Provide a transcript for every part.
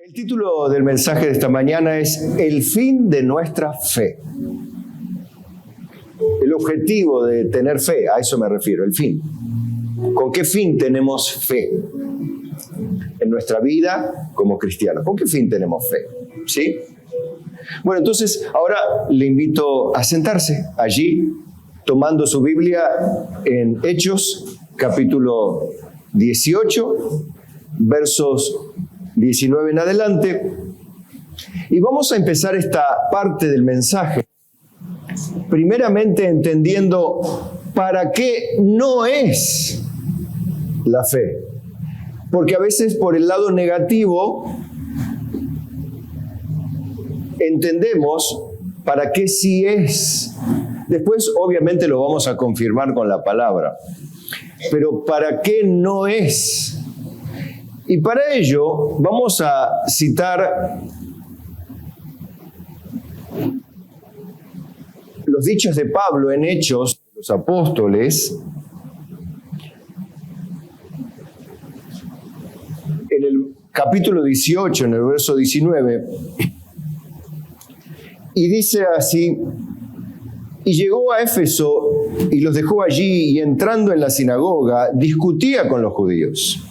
El título del mensaje de esta mañana es El fin de nuestra fe. El objetivo de tener fe, a eso me refiero, el fin. ¿Con qué fin tenemos fe en nuestra vida como cristianos? ¿Con qué fin tenemos fe? ¿Sí? Bueno, entonces ahora le invito a sentarse allí, tomando su Biblia en Hechos, capítulo 18, versos 19 en adelante. Y vamos a empezar esta parte del mensaje, primeramente entendiendo para qué no es la fe. Porque a veces por el lado negativo entendemos para qué sí es. Después obviamente lo vamos a confirmar con la palabra. Pero para qué no es. Y para ello vamos a citar los dichos de Pablo en Hechos de los Apóstoles, en el capítulo 18, en el verso 19, y dice así: y llegó a Éfeso y los dejó allí, y entrando en la sinagoga discutía con los judíos,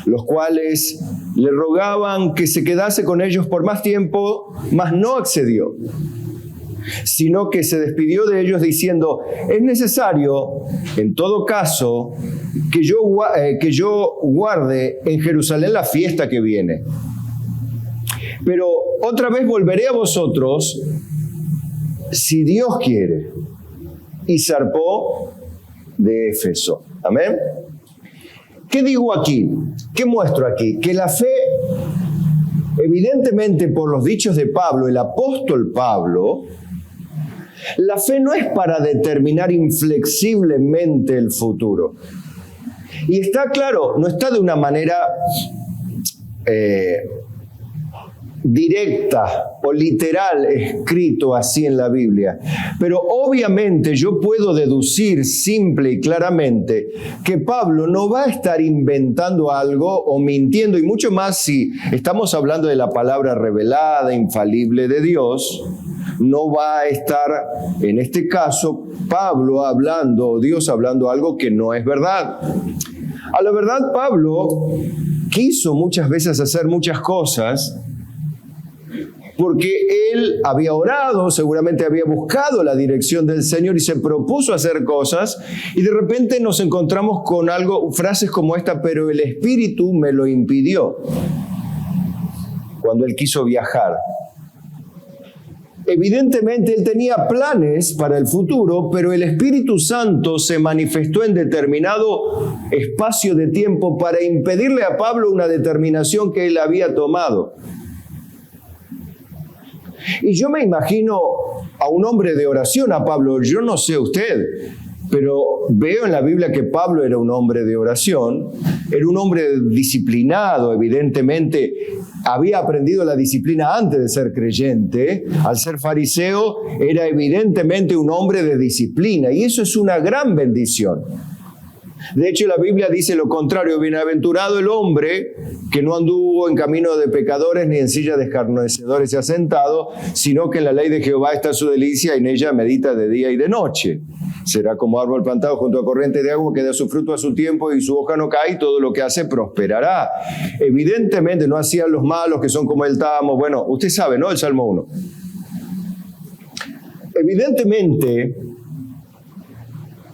los cuales le rogaban que se quedase con ellos por más tiempo, mas no accedió, sino que se despidió de ellos diciendo: es necesario, en todo caso, que yo guarde en Jerusalén la fiesta que viene. Pero otra vez volveré a vosotros, si Dios quiere. Y zarpó de Éfeso. Amén. ¿Qué digo aquí? ¿Qué muestro aquí? Que la fe, evidentemente por los dichos de Pablo, el apóstol Pablo, la fe no es para determinar inflexiblemente el futuro. Y está claro, no está de una manera directa o literal escrito así en la Biblia. Pero obviamente yo puedo deducir simple y claramente que Pablo no va a estar inventando algo o mintiendo, y mucho más si estamos hablando de la palabra revelada, infalible de Dios. No va a estar, en este caso, Pablo hablando, Dios hablando algo que no es verdad. A la verdad, Pablo quiso muchas veces hacer muchas cosas porque él había orado, seguramente había buscado la dirección del Señor y se propuso hacer cosas, y de repente nos encontramos con frases como esta: pero el Espíritu me lo impidió, cuando él quiso viajar. Evidentemente él tenía planes para el futuro, pero el Espíritu Santo se manifestó en determinado espacio de tiempo para impedirle a Pablo una determinación que él había tomado. Y yo me imagino a un hombre de oración, a Pablo. Yo no sé usted, pero veo en la Biblia que Pablo era un hombre de oración, era un hombre disciplinado, evidentemente había aprendido la disciplina antes de ser creyente. Al ser fariseo era evidentemente un hombre de disciplina, y eso es una gran bendición. De hecho, la Biblia dice lo contrario: bienaventurado el hombre que no anduvo en camino de pecadores, ni en silla de escarnecedores se ha sentado, sino que en la ley de Jehová está su delicia, y en ella medita de día y de noche. Será como árbol plantado junto a corriente de agua, que da su fruto a su tiempo y su hoja no cae, y todo lo que hace prosperará. Evidentemente no hacían los malos, que son como el tamo. Bueno, usted sabe, ¿no? El Salmo 1. Evidentemente,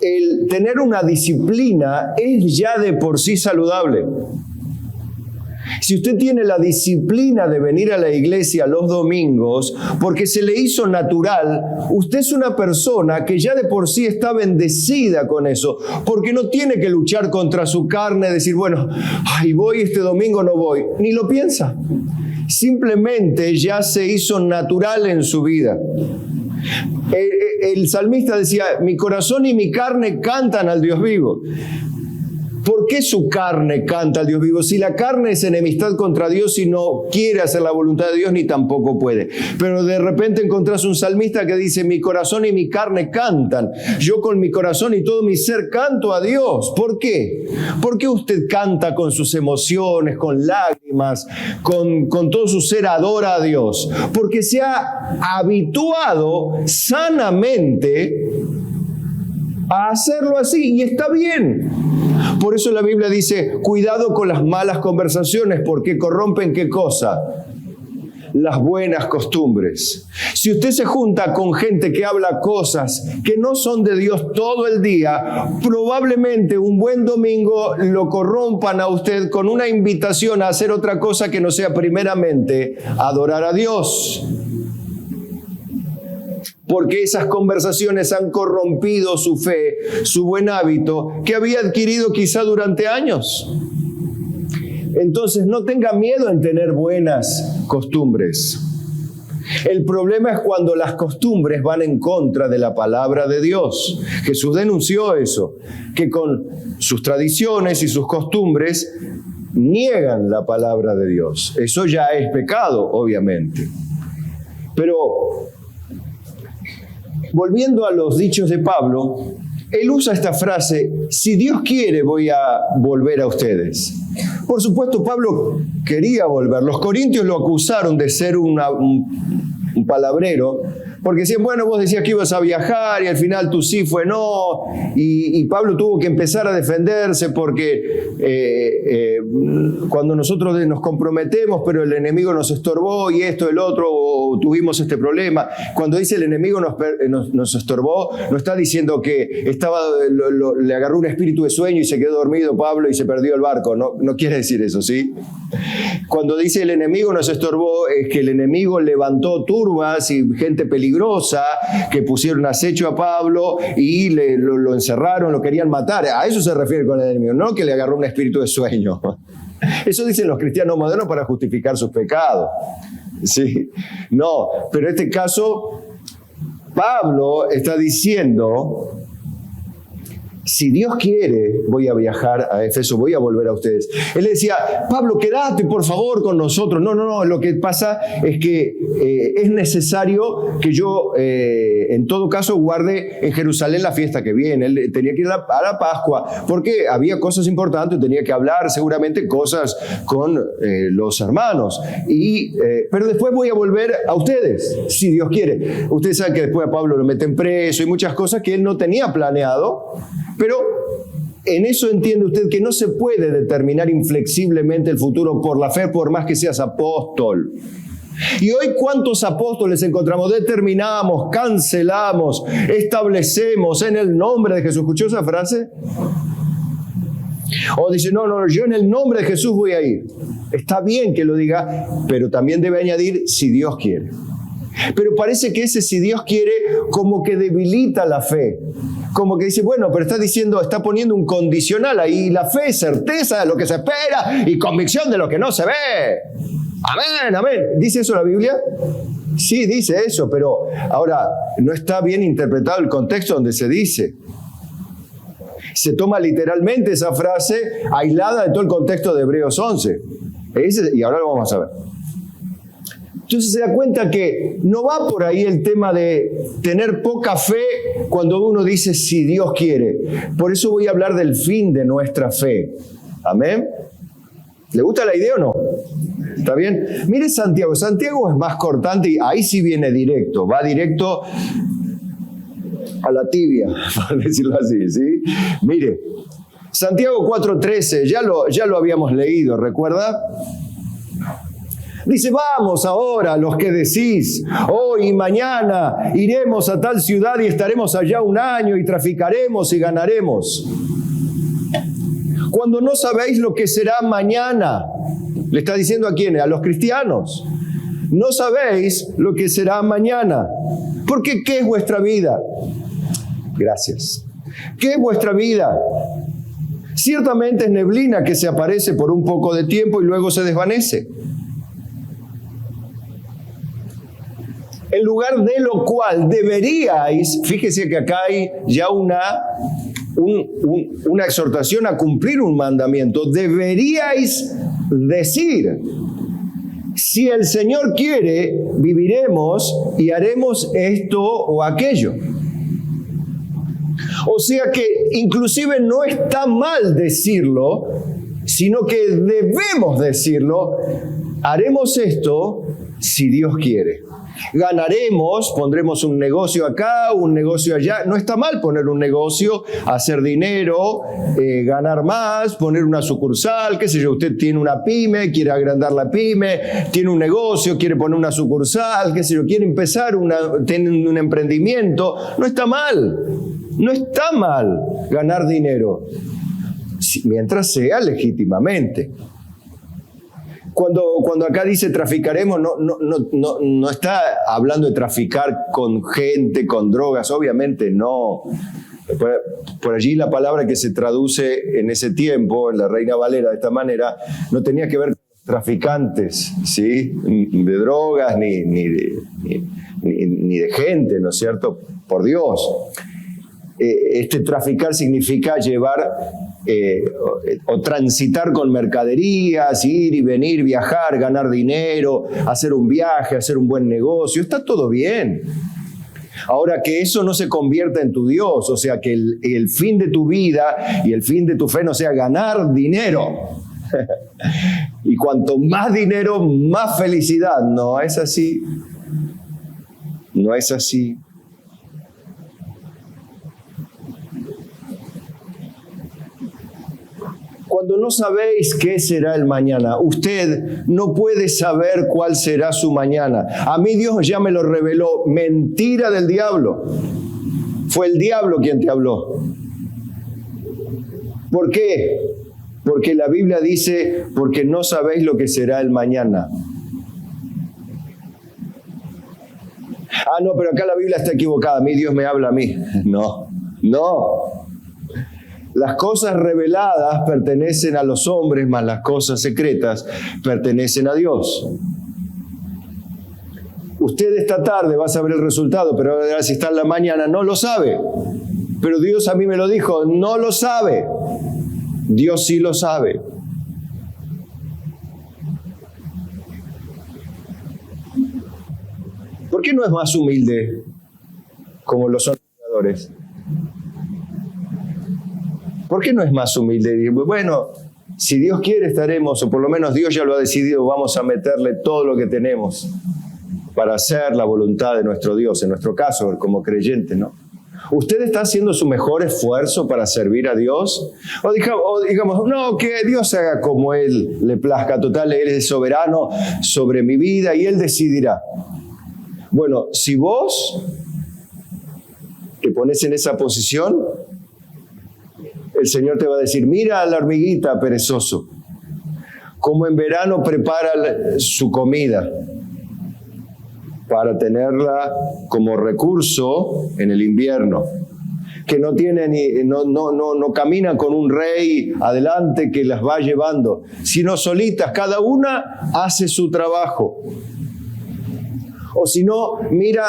el tener una disciplina es ya de por sí saludable. Si usted tiene la disciplina de venir a la iglesia los domingos porque se le hizo natural, usted es una persona que ya de por sí está bendecida con eso, porque no tiene que luchar contra su carne, decir, bueno, ay, voy este domingo, no voy. Ni lo piensa. Simplemente ya se hizo natural en su vida. El salmista decía: mi corazón y mi carne cantan al Dios vivo. ¿Por qué su carne canta al Dios vivo? Si la carne es enemistad contra Dios y no quiere hacer la voluntad de Dios, ni tampoco puede. Pero de repente encontrás un salmista que dice, mi corazón y mi carne cantan. Yo con mi corazón y todo mi ser canto a Dios. ¿Por qué? ¿Por qué usted canta con sus emociones, con lágrimas, con todo su ser adora a Dios? Porque se ha habituado sanamente a hacerlo así y está bien. Por eso la Biblia dice, cuidado con las malas conversaciones porque corrompen ¿qué cosa? Las buenas costumbres. Si usted se junta con gente que habla cosas que no son de Dios todo el día, probablemente un buen domingo lo corrompan a usted con una invitación a hacer otra cosa que no sea primeramente adorar a Dios. Porque esas conversaciones han corrompido su fe, su buen hábito, que había adquirido quizá durante años. Entonces, no tenga miedo en tener buenas costumbres. El problema es cuando las costumbres van en contra de la palabra de Dios. Jesús denunció eso, que con sus tradiciones y sus costumbres niegan la palabra de Dios. Eso ya es pecado, obviamente. Pero volviendo a los dichos de Pablo, él usa esta frase, si Dios quiere voy a volver a ustedes. Por supuesto, Pablo quería volver. Los corintios lo acusaron de ser un palabrero, porque decían, bueno, vos decías que ibas a viajar y al final tu sí fue no, y Pablo tuvo que empezar a defenderse porque cuando nosotros nos comprometemos, pero el enemigo nos estorbó y esto, el otro, o tuvimos este problema. Cuando dice el enemigo nos estorbó, no está diciendo que le agarró un espíritu de sueño y se quedó dormido Pablo y se perdió el barco. No quiere decir eso, ¿sí? Cuando dice el enemigo nos estorbó, es que el enemigo levantó turbas y gente peligrosa que pusieron acecho a Pablo y lo encerraron, lo querían matar. A eso se refiere con el enemigo, no que le agarró un espíritu de sueño. Eso dicen los cristianos modernos para justificar sus pecados. ¿Sí? No, pero en este caso Pablo está diciendo, si Dios quiere, voy a viajar a Éfeso, voy a volver a ustedes. Él decía, Pablo, quédate por favor con nosotros. No, lo que pasa es que es necesario que yo, en todo caso, guarde en Jerusalén la fiesta que viene. Él tenía que ir a la Pascua, porque había cosas importantes, tenía que hablar seguramente cosas con los hermanos. Pero después voy a volver a ustedes, si Dios quiere. Ustedes saben que después a Pablo lo meten preso y muchas cosas que él no tenía planeado. Pero en eso entiende usted que no se puede determinar inflexiblemente el futuro por la fe, por más que seas apóstol. Y hoy, ¿cuántos apóstoles encontramos? Determinamos, cancelamos, establecemos en el nombre de Jesús. ¿Escuchó esa frase? O dice, no, yo en el nombre de Jesús voy a ir. Está bien que lo diga, pero también debe añadir, si Dios quiere. Pero parece que ese si Dios quiere como que debilita la fe. Como que dice, bueno, pero está poniendo un condicional ahí. La fe es certeza de lo que se espera y convicción de lo que no se ve. Amén. ¿Dice eso la Biblia? Sí, dice eso, pero ahora no está bien interpretado el contexto donde se dice. Se toma literalmente esa frase aislada de todo el contexto de Hebreos 11. Y ahora lo vamos a ver. Entonces se da cuenta que no va por ahí el tema de tener poca fe cuando uno dice si Dios quiere. Por eso voy a hablar del fin de nuestra fe. ¿Amén? ¿Le gusta la idea o no? ¿Está bien? Mire Santiago. Santiago es más cortante y ahí sí viene directo. Va directo a la tibia, para decirlo así, ¿sí? Mire, Santiago 4:13, ya lo habíamos leído, ¿recuerda? Dice, vamos ahora, los que decís, hoy y mañana iremos a tal ciudad y estaremos allá un año y traficaremos y ganaremos. Cuando no sabéis lo que será mañana, le está diciendo a quiénes, a los cristianos. No sabéis lo que será mañana. Porque ¿qué es vuestra vida? Gracias. ¿Qué es vuestra vida? Ciertamente es neblina que se aparece por un poco de tiempo y luego se desvanece. En lugar de lo cual deberíais, fíjese que acá hay ya una una exhortación a cumplir un mandamiento. Deberíais decir: si el Señor quiere, viviremos y haremos esto o aquello. O sea que inclusive no está mal decirlo, sino que debemos decirlo: haremos esto si Dios quiere. Ganaremos, pondremos un negocio acá, un negocio allá. No está mal poner un negocio, hacer dinero, ganar más, poner una sucursal, qué sé yo. Usted tiene una pyme, quiere agrandar la pyme, tiene un negocio, quiere poner una sucursal, qué sé yo, quiere empezar tiene un emprendimiento. No está mal, no está mal ganar dinero, mientras sea legítimamente. Cuando acá dice traficaremos, no está hablando de traficar con gente, con drogas, obviamente no. Por allí la palabra que se traduce en ese tiempo, en la Reina Valera, de esta manera, no tenía que ver con traficantes, ¿sí? De drogas ni de gente, ¿no es cierto? Por Dios. Traficar significa llevar o transitar con mercaderías, ir y venir, viajar, ganar dinero, hacer un viaje, hacer un buen negocio. Está todo bien. Ahora, que eso no se convierta en tu Dios, o sea, que el fin de tu vida y el fin de tu fe no sea ganar dinero. Y cuanto más dinero, más felicidad. No es así. No es así. Cuando no sabéis qué será el mañana, usted no puede saber cuál será su mañana. A mí Dios ya me lo reveló. Mentira del diablo. Fue el diablo quien te habló. ¿Por qué? Porque la Biblia dice: porque no sabéis lo que será el mañana. Ah, no, pero acá la Biblia está equivocada. A mí Dios me habla a mí. No. Las cosas reveladas pertenecen a los hombres, mas las cosas secretas pertenecen a Dios. Usted esta tarde va a saber el resultado, pero ahora si está en la mañana no lo sabe. Pero Dios a mí me lo dijo: no lo sabe. Dios sí lo sabe. ¿Por qué no es más humilde como lo son los pecadores? ¿Por qué no es más humilde? Bueno, si Dios quiere estaremos, o por lo menos Dios ya lo ha decidido, vamos a meterle todo lo que tenemos para hacer la voluntad de nuestro Dios, en nuestro caso, como creyente, ¿no? ¿Usted está haciendo su mejor esfuerzo para servir a Dios? O digamos, no, que Dios haga como Él le plazca. Total, Él es soberano sobre mi vida y Él decidirá. Bueno, si vos te pones en esa posición, el Señor te va a decir: mira a la hormiguita, perezoso, como en verano prepara su comida para tenerla como recurso en el invierno, que no camina con un rey adelante que las va llevando, sino solitas, cada una hace su trabajo. O si no, mira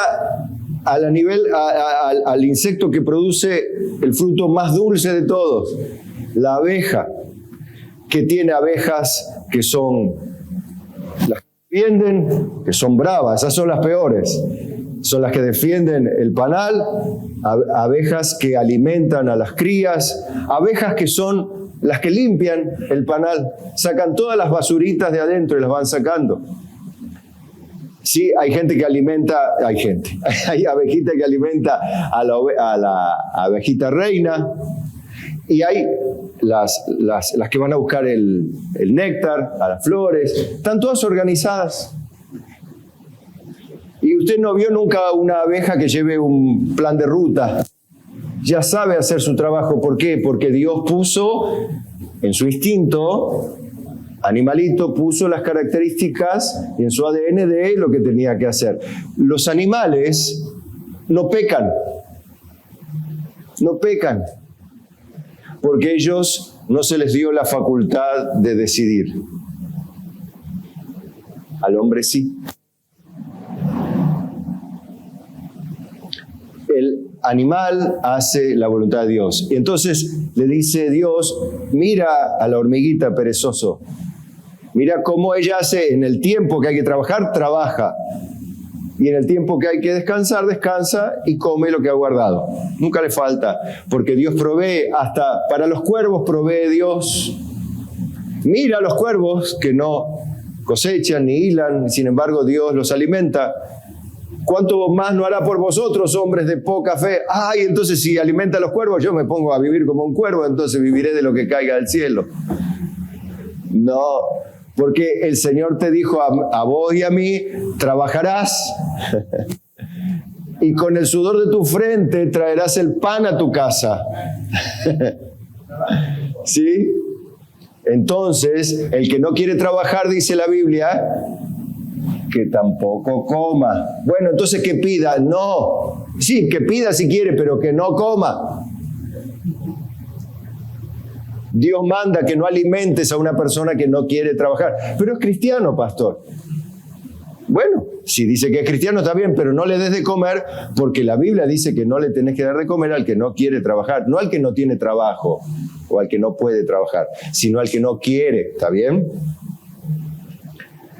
al insecto que produce el fruto más dulce de todos, la abeja, que tiene abejas que son las que defienden, que son bravas, esas son las peores, son las que defienden el panal, abejas que alimentan a las crías, abejas que son las que limpian el panal, sacan todas las basuritas de adentro y las van sacando. Sí, hay gente que alimenta, hay abejita que alimenta a la abejita reina, y hay las que van a buscar el néctar, a las flores, están todas organizadas. Y usted no vio nunca una abeja que lleve un plan de ruta. Ya sabe hacer su trabajo. ¿Por qué? Porque Dios puso en su instinto animalito, puso las características y en su ADN de lo que tenía que hacer. Los animales no pecan, porque ellos no se les dio la facultad de decidir. Al hombre sí. animal hace la voluntad de Dios. Y entonces le dice Dios, mira a la hormiguita perezoso. Mira cómo ella hace en el tiempo que hay que trabajar, trabaja. Y en el tiempo que hay que descansar, descansa y come lo que ha guardado. Nunca le falta, porque Dios provee, hasta para los cuervos provee Dios. Mira a los cuervos que no cosechan ni hilan, sin embargo Dios los alimenta. ¿Cuánto más no hará por vosotros, hombres de poca fe? Ay, entonces si alimenta a los cuervos, yo me pongo a vivir como un cuervo, entonces viviré de lo que caiga del cielo. No, porque el Señor te dijo a vos y a mí, trabajarás y con el sudor de tu frente traerás el pan a tu casa. ¿Sí? Entonces, el que no quiere trabajar, dice la Biblia, que tampoco coma. Bueno, entonces que pida. No, sí, que pida si quiere, pero que no coma. Dios manda que no alimentes a una persona que no quiere trabajar. Pero es cristiano, pastor. Bueno, si dice que es cristiano está bien, pero no le des de comer, porque la Biblia dice que no le tenés que dar de comer al que no quiere trabajar, no al que no tiene trabajo o al que no puede trabajar, sino al que no quiere, ¿está bien?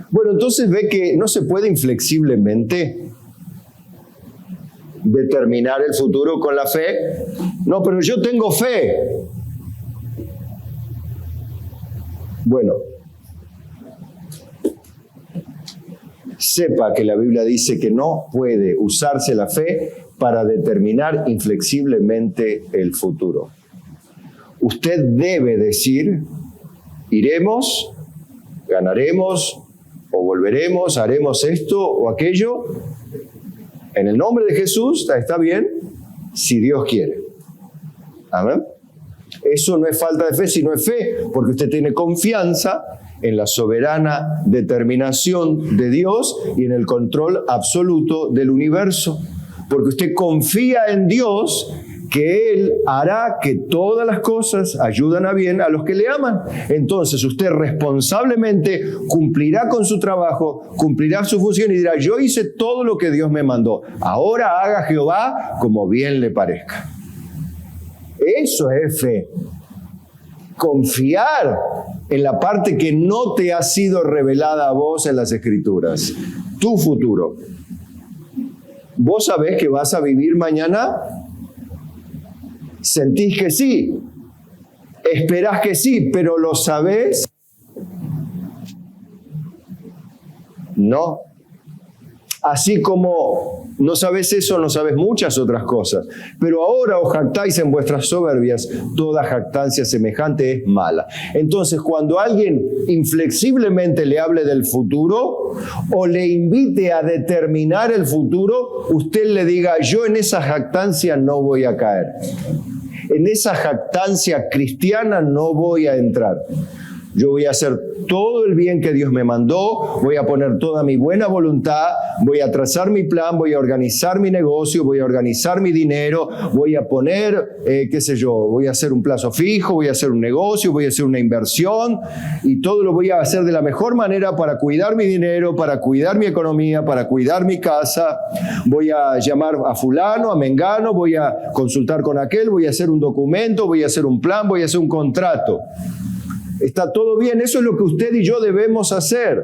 Bueno, entonces ve que no se puede inflexiblemente determinar el futuro con la fe. No, pero yo tengo fe. Bueno, sepa que la Biblia dice que no puede usarse la fe para determinar inflexiblemente el futuro. Usted debe decir, iremos, ganaremos, o volveremos, haremos esto o aquello. En el nombre de Jesús, está bien, si Dios quiere. Amén. Eso no es falta de fe, sino es fe, porque usted tiene confianza en la soberana determinación de Dios y en el control absoluto del universo. Porque usted confía en Dios que Él hará que todas las cosas ayudan a bien a los que le aman. Entonces usted responsablemente cumplirá con su trabajo, cumplirá su función y dirá, yo hice todo lo que Dios me mandó. Ahora haga Jehová como bien le parezca. Eso es fe. Confiar en la parte que no te ha sido revelada a vos en las Escrituras. Tu futuro. ¿Vos sabés que vas a vivir mañana? ¿Sentís que sí? ¿Esperás que sí, pero lo sabés? No. Así como no sabes eso, no sabes muchas otras cosas. Pero ahora os jactáis en vuestras soberbias, toda jactancia semejante es mala. Entonces, cuando alguien inflexiblemente le hable del futuro o le invite a determinar el futuro, usted le diga, yo en esa jactancia no voy a caer. En esa jactancia cristiana no voy a entrar. Yo voy a hacer todo el bien que Dios me mandó, voy a poner toda mi buena voluntad, voy a trazar mi plan, voy a organizar mi negocio, voy a organizar mi dinero, voy a poner, voy a hacer un plazo fijo, voy a hacer un negocio, voy a hacer una inversión y todo lo voy a hacer de la mejor manera para cuidar mi dinero, para cuidar mi economía, para cuidar mi casa. Voy a llamar a fulano, a mengano, voy a consultar con aquel, voy a hacer un documento, voy a hacer un plan, voy a hacer un contrato. Está todo bien, eso es lo que usted y yo debemos hacer.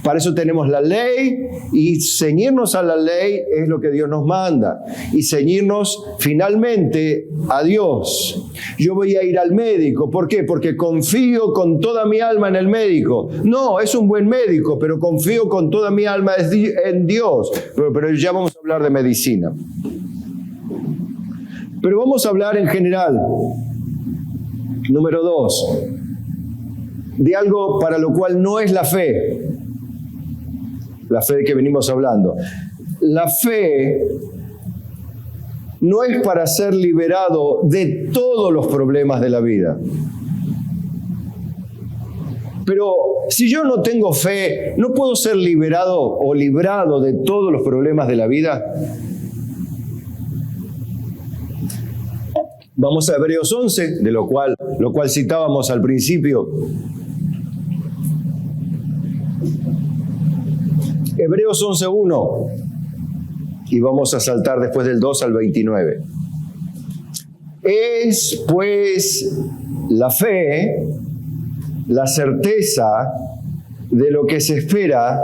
Para eso tenemos la ley y ceñirnos a la ley es lo que Dios nos manda. Y ceñirnos finalmente a Dios. Yo voy a ir al médico, ¿por qué? Porque confío con toda mi alma en el médico. No, es un buen médico, pero confío con toda mi alma en Dios. Pero ya vamos a hablar de medicina. Pero vamos a hablar en general. Número 2. De algo para lo cual no es la fe de que venimos hablando. La fe no es para ser liberado de todos los problemas de la vida. Pero si yo no tengo fe, ¿no puedo ser liberado o librado de todos los problemas de la vida? Vamos a Hebreos 11, de lo cual citábamos al principio. Hebreos 11:1. Y vamos a saltar después del 2 al 29. Es pues la fe, la certeza de lo que se espera,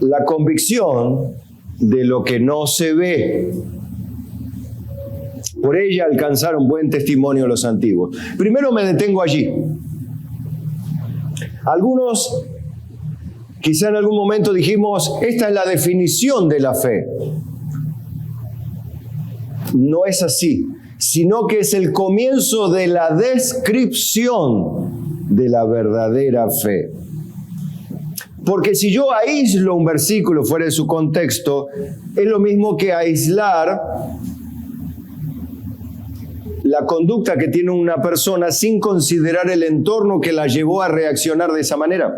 la convicción de lo que no se ve. Por ella alcanzaron buen testimonio los antiguos. Primero me detengo allí. Algunos, quizá en algún momento dijimos, esta es la definición de la fe. No es así, sino que es el comienzo de la descripción de la verdadera fe. Porque si yo aíslo un versículo fuera de su contexto, es lo mismo que aislar la conducta que tiene una persona sin considerar el entorno que la llevó a reaccionar de esa manera.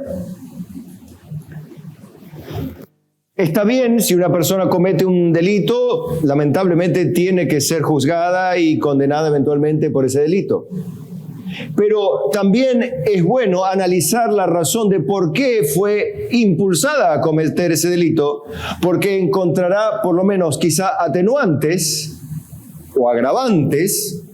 Está bien, si una persona comete un delito, lamentablemente tiene que ser juzgada y condenada eventualmente por ese delito. Pero también es bueno analizar la razón de por qué fue impulsada a cometer ese delito, porque encontrará por lo menos quizá atenuantes o agravantes,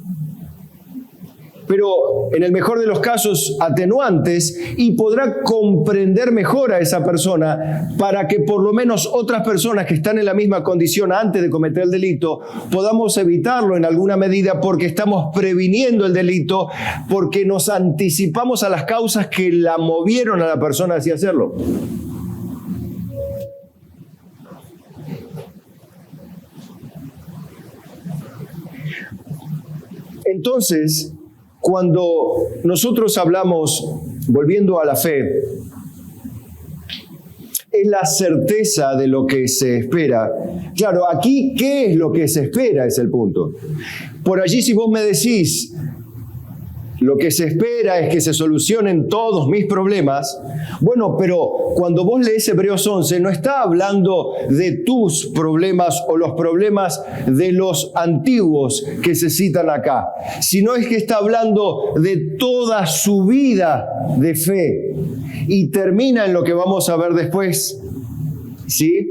pero en el mejor de los casos atenuantes, y podrá comprender mejor a esa persona para que por lo menos otras personas que están en la misma condición antes de cometer el delito podamos evitarlo en alguna medida, porque estamos previniendo el delito, porque nos anticipamos a las causas que la movieron a la persona hacia hacerlo. Entonces, cuando nosotros hablamos, volviendo a la fe, es la certeza de lo que se espera. Claro, aquí, ¿qué es lo que se espera? Es el punto. Por allí, si vos me decís, lo que se espera es que se solucionen todos mis problemas, bueno, pero cuando vos lees Hebreos 11, no está hablando de tus problemas o los problemas de los antiguos que se citan acá, sino es que está hablando de toda su vida de fe y termina en lo que vamos a ver después, ¿sí?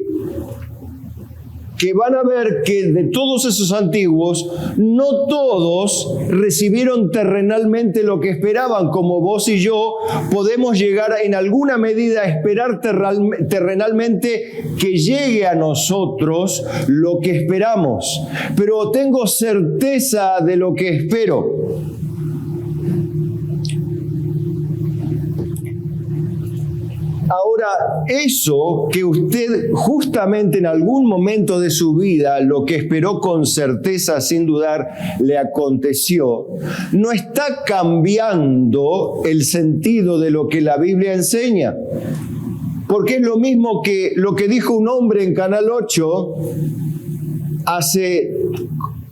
Que van a ver que de todos esos antiguos, no todos recibieron terrenalmente lo que esperaban, como vos y yo podemos llegar en alguna medida a esperar terrenalmente que llegue a nosotros lo que esperamos. Pero tengo certeza de lo que espero. Ahora, eso que usted justamente en algún momento de su vida, lo que esperó con certeza, sin dudar, le aconteció, no está cambiando el sentido de lo que la Biblia enseña. Porque es lo mismo que lo que dijo un hombre en Canal 8 hace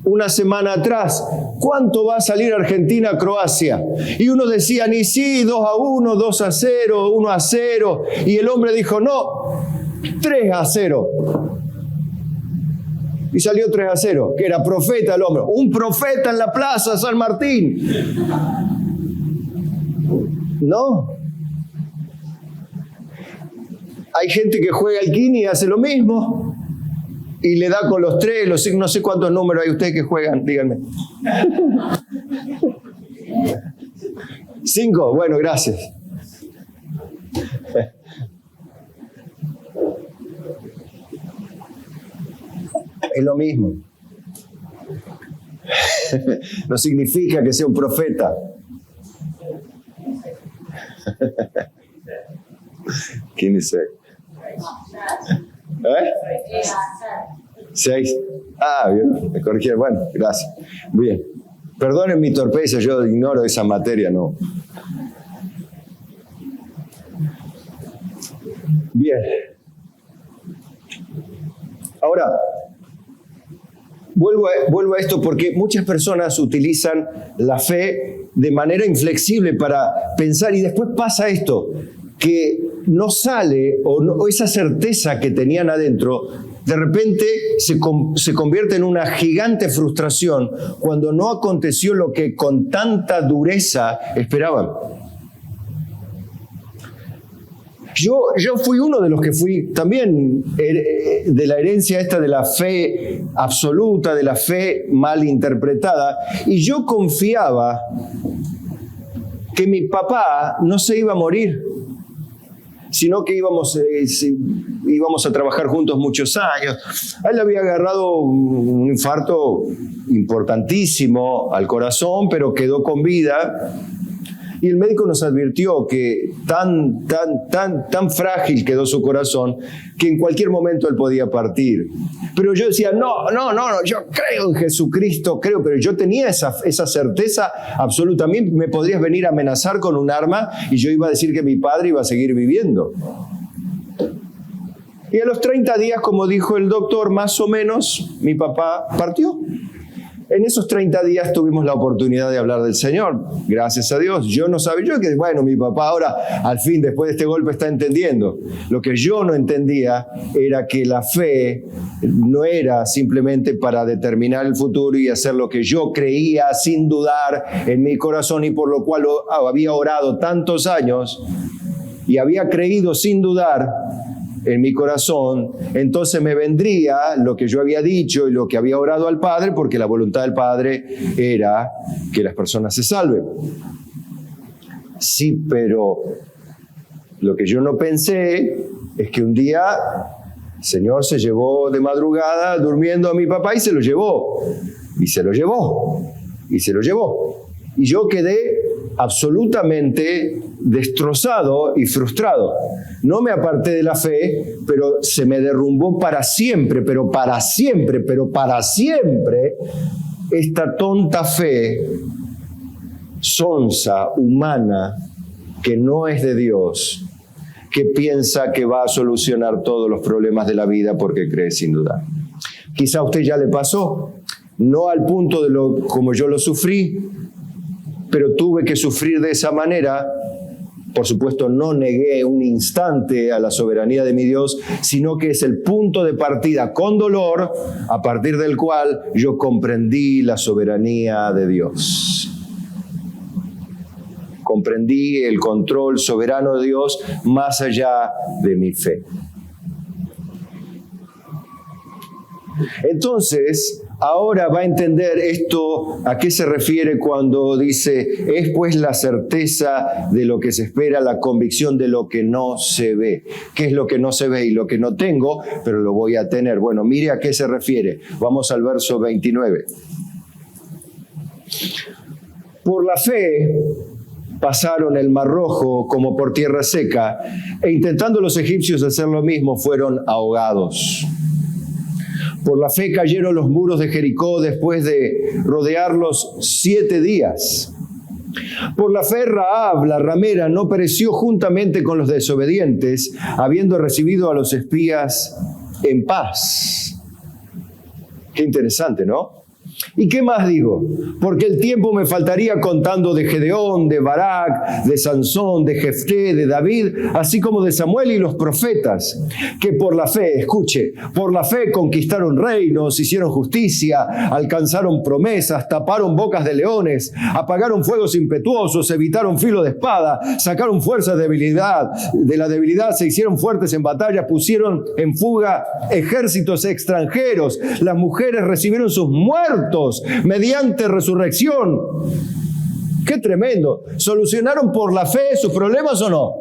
una semana atrás. ¿Cuánto va a salir Argentina-Croacia? Y uno decía, ni sí, 2-1, 2-0, 1-0. Y el hombre dijo, no, 3-0. Y salió 3-0, que era profeta el hombre. Un profeta en la plaza San Martín. No. Hay gente que juega al Kini y hace lo mismo. Y le da con los 3, los 5, no sé cuántos números hay ustedes que juegan, díganme. 5, bueno, gracias. Es lo mismo. No significa que sea un profeta. ¿Quién dice? 6. Ah, bien, me corrigieron. Bueno, gracias. Bien. Perdonen mi torpeza, yo ignoro esa materia, no. Bien. Ahora, vuelvo a esto porque muchas personas utilizan la fe de manera inflexible para pensar, y después pasa esto, que no sale, o esa certeza que tenían adentro, de repente se convierte en una gigante frustración cuando no aconteció lo que con tanta dureza esperaban. Yo fui uno de los que fui también de la herencia esta de la fe absoluta, de la fe mal interpretada, y yo confiaba que mi papá no se iba a morir, sino que íbamos a trabajar juntos muchos años. A él le había agarrado un infarto importantísimo al corazón, pero quedó con vida. Y el médico nos advirtió que tan frágil quedó su corazón que en cualquier momento él podía partir. Pero yo decía, no, yo creo en Jesucristo, pero yo tenía esa certeza absoluta. A mí me podrías venir a amenazar con un arma y yo iba a decir que mi padre iba a seguir viviendo. Y a los 30 días, como dijo el doctor, más o menos, mi papá partió. En esos 30 días tuvimos la oportunidad de hablar del Señor, gracias a Dios. Yo no sabía, mi papá ahora, al fin, después de este golpe, está entendiendo. Lo que yo no entendía era que la fe no era simplemente para determinar el futuro y hacer lo que yo creía sin dudar en mi corazón y por lo cual había orado tantos años y había creído sin dudar en mi corazón, entonces me vendría lo que yo había dicho y lo que había orado al Padre, porque la voluntad del Padre era que las personas se salven. Sí, pero lo que yo no pensé es que un día el Señor se llevó de madrugada durmiendo a mi papá y se lo llevó. Y se lo llevó. Y se lo llevó. Y yo quedé absolutamente destrozado y frustrado. No me aparté de la fe, pero se me derrumbó para siempre, pero para siempre esta tonta fe sonsa, humana, que no es de Dios, que piensa que va a solucionar todos los problemas de la vida porque cree sin dudar. Quizá a usted ya le pasó, no al punto como yo lo sufrí, pero tuve que sufrir de esa manera. Por supuesto, no negué un instante a la soberanía de mi Dios, sino que es el punto de partida con dolor, a partir del cual yo comprendí la soberanía de Dios. Comprendí el control soberano de Dios más allá de mi fe. Entonces, ahora va a entender esto, a qué se refiere cuando dice, es pues la certeza de lo que se espera, la convicción de lo que no se ve. ¿Qué es lo que no se ve y lo que no tengo, pero lo voy a tener? Bueno, mire a qué se refiere. Vamos al verso 29. Por la fe pasaron el Mar Rojo como por tierra seca, e intentando los egipcios hacer lo mismo, fueron ahogados. Por la fe cayeron los muros de Jericó después de rodearlos 7 días. Por la fe Rahab, la ramera, no pereció juntamente con los desobedientes, habiendo recibido a los espías en paz. Qué interesante, ¿no? ¿Y qué más digo? Porque el tiempo me faltaría contando de Gedeón, de Barak, de Sansón, de Jefté, de David, así como de Samuel y los profetas, que por la fe, escuche, por la fe conquistaron reinos, hicieron justicia, alcanzaron promesas, taparon bocas de leones, apagaron fuegos impetuosos, evitaron filo de espada, sacaron fuerza de debilidad, de la debilidad se hicieron fuertes en batalla, pusieron en fuga ejércitos extranjeros, las mujeres recibieron sus muertos mediante resurrección. ¡Qué tremendo! ¿Solucionaron por la fe sus problemas o no?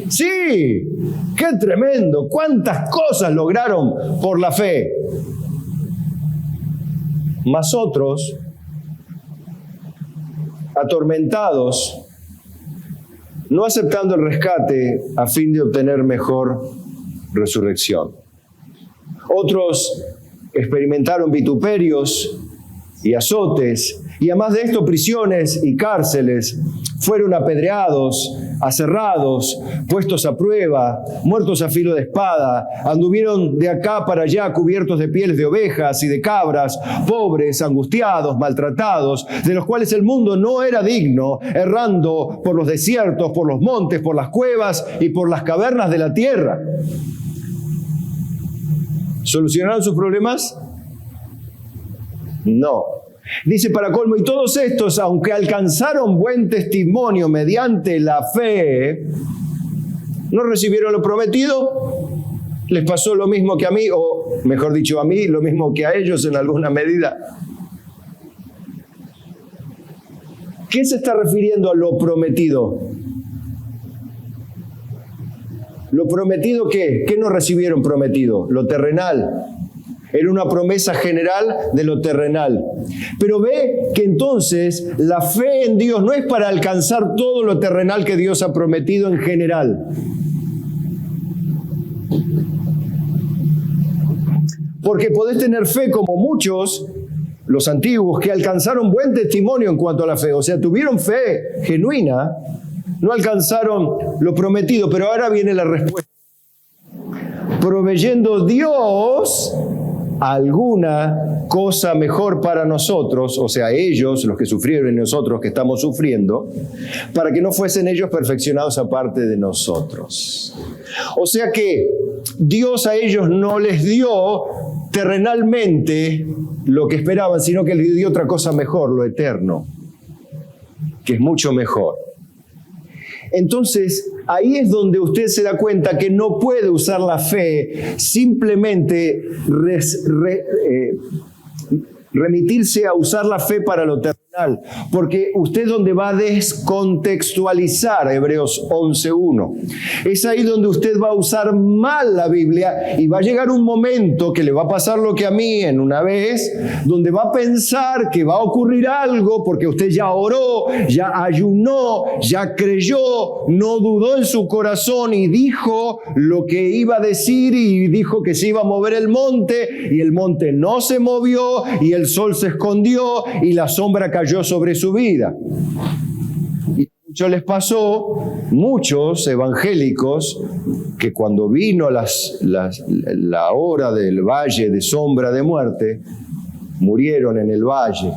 Sí, qué tremendo. ¿Cuántas cosas lograron por la fe? Mas otros, atormentados, no aceptando el rescate a fin de obtener mejor resurrección. Otros experimentaron vituperios y azotes, y además de esto prisiones y cárceles, fueron apedreados, aserrados, puestos a prueba, muertos a filo de espada, anduvieron de acá para allá cubiertos de pieles de ovejas y de cabras, pobres, angustiados, maltratados, de los cuales el mundo no era digno, errando por los desiertos, por los montes, por las cuevas y por las cavernas de la tierra. ¿Solucionaron sus problemas? No. Dice para colmo, y todos estos, aunque alcanzaron buen testimonio mediante la fe, ¿No recibieron lo prometido? ¿Les pasó lo mismo que a mí? O, mejor dicho, a mí, lo mismo que a ellos en alguna medida. ¿Qué se está refiriendo a lo prometido? ¿Lo prometido qué? ¿Qué no recibieron prometido? Lo terrenal. Era una promesa general de lo terrenal. Pero ve que entonces la fe en Dios no es para alcanzar todo lo terrenal que Dios ha prometido en general. Porque podés tener fe como muchos, los antiguos, que alcanzaron buen testimonio en cuanto a la fe. O sea, tuvieron fe genuina, no alcanzaron lo prometido, pero ahora viene la respuesta. Proveyendo Dios alguna cosa mejor para nosotros, o sea, ellos, los que sufrieron y nosotros que estamos sufriendo, para que no fuesen ellos perfeccionados aparte de nosotros. O sea que Dios a ellos no les dio terrenalmente lo que esperaban, sino que les dio otra cosa mejor, lo eterno, que es mucho mejor. Entonces, ahí es donde usted se da cuenta que no puede usar la fe simplemente remitirse a usar la fe para lo terrenal, porque usted es donde va a descontextualizar Hebreos 11:1. Es ahí donde usted va a usar mal la Biblia y va a llegar un momento que le va a pasar lo que a mí en una vez, donde va a pensar que va a ocurrir algo porque usted ya oró, ya ayunó, ya creyó, no dudó en su corazón y dijo lo que iba a decir y dijo que se iba a mover el monte y el monte no se movió y el sol se escondió y la sombra cayó sobre su vida. Y mucho les pasó, muchos evangélicos, que cuando vino la hora del valle de sombra de muerte, murieron en el valle.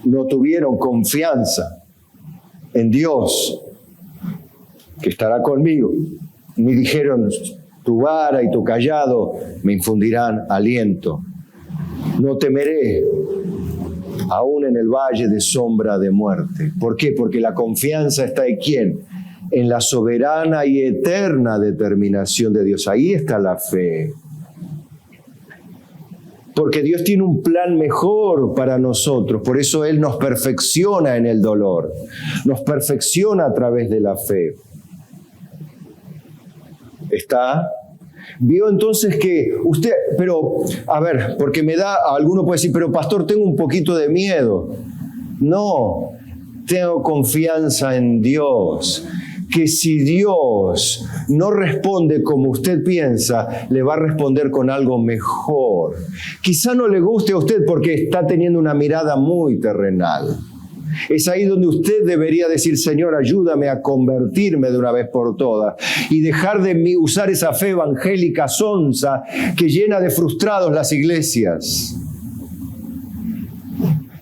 No tuvieron confianza en Dios, que estará conmigo, ni dijeron: tu vara y tu cayado me infundirán aliento. No temeré, aún en el valle de sombra de muerte. ¿Por qué? Porque la confianza está en ¿quién? En la soberana y eterna determinación de Dios. Ahí está la fe. Porque Dios tiene un plan mejor para nosotros. Por eso Él nos perfecciona en el dolor. Nos perfecciona a través de la fe. ¿Está? Vio entonces que usted, pero, a ver, porque alguno puede decir, pero pastor, tengo un poquito de miedo. No, tengo confianza en Dios, que si Dios no responde como usted piensa, le va a responder con algo mejor. Quizá no le guste a usted porque está teniendo una mirada muy terrenal. Es ahí donde usted debería decir: Señor, ayúdame a convertirme de una vez por todas y dejar de usar esa fe evangélica sonsa que llena de frustrados las iglesias.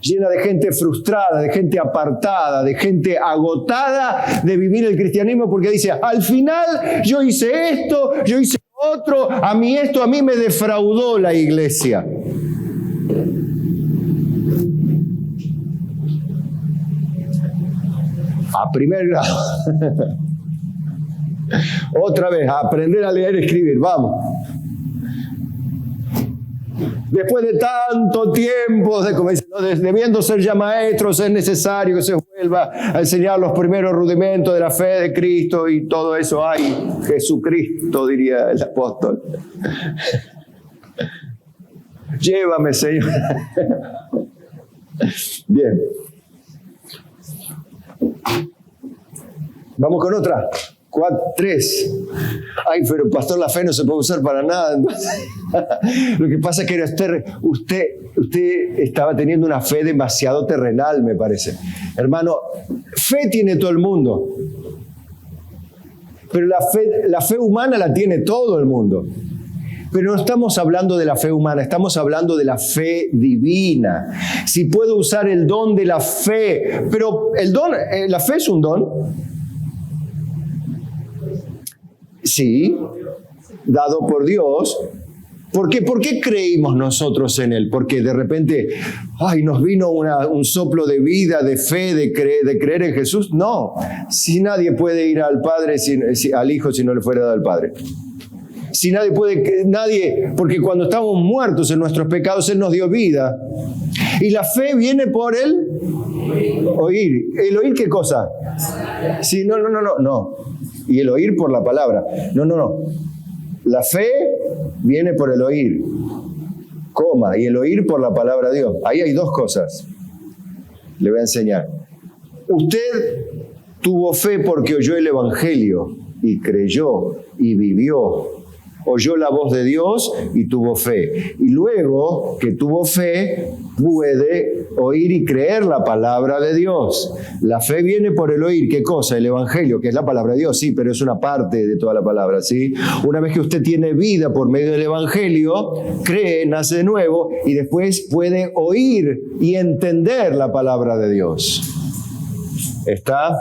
Llena de gente frustrada, de gente apartada, de gente agotada de vivir el cristianismo porque dice: al final yo hice esto, yo hice otro, a mí me defraudó la iglesia. A primer grado. Otra vez, a aprender a leer y escribir, vamos. Después de tanto tiempo, como dicen, debiendo ser ya maestros, es necesario que se vuelva a enseñar los primeros rudimentos de la fe de Cristo y todo eso. ¡Ay, Jesucristo!, diría el apóstol. Llévame, Señor. Bien. Vamos con otra. 3. Ay, pero pastor, la fe no se puede usar para nada. Lo que pasa es que usted estaba teniendo una fe demasiado terrenal, me parece. Hermano, fe tiene todo el mundo. Pero la fe humana la tiene todo el mundo. Pero no estamos hablando de la fe humana, estamos hablando de la fe divina. Si puedo usar el don de la fe, pero la fe es un don. Sí, dado por Dios, ¿Por qué? ¿Por qué creímos nosotros en Él? Porque de repente, nos vino un soplo de vida, de fe, de creer en Jesús. No, si nadie puede ir al Padre, al Hijo, si no le fuera dado al Padre. Si nadie, porque cuando estamos muertos en nuestros pecados, Él nos dio vida. Y la fe viene por el oír. ¿El oír qué cosa? Sí, no. Y el oír por la palabra. No. La fe viene por el oír, y el oír por la palabra de Dios. Ahí hay dos cosas. Le voy a enseñar. Usted tuvo fe porque oyó el Evangelio y creyó y vivió. Oyó la voz de Dios y tuvo fe. Y luego que tuvo fe, puede oír y creer la palabra de Dios. La fe viene por el oír. ¿Qué cosa? El Evangelio, que es la palabra de Dios, sí, pero es una parte de toda la palabra, ¿sí? Una vez que usted tiene vida por medio del Evangelio, cree, nace de nuevo y después puede oír y entender la palabra de Dios. ¿Está?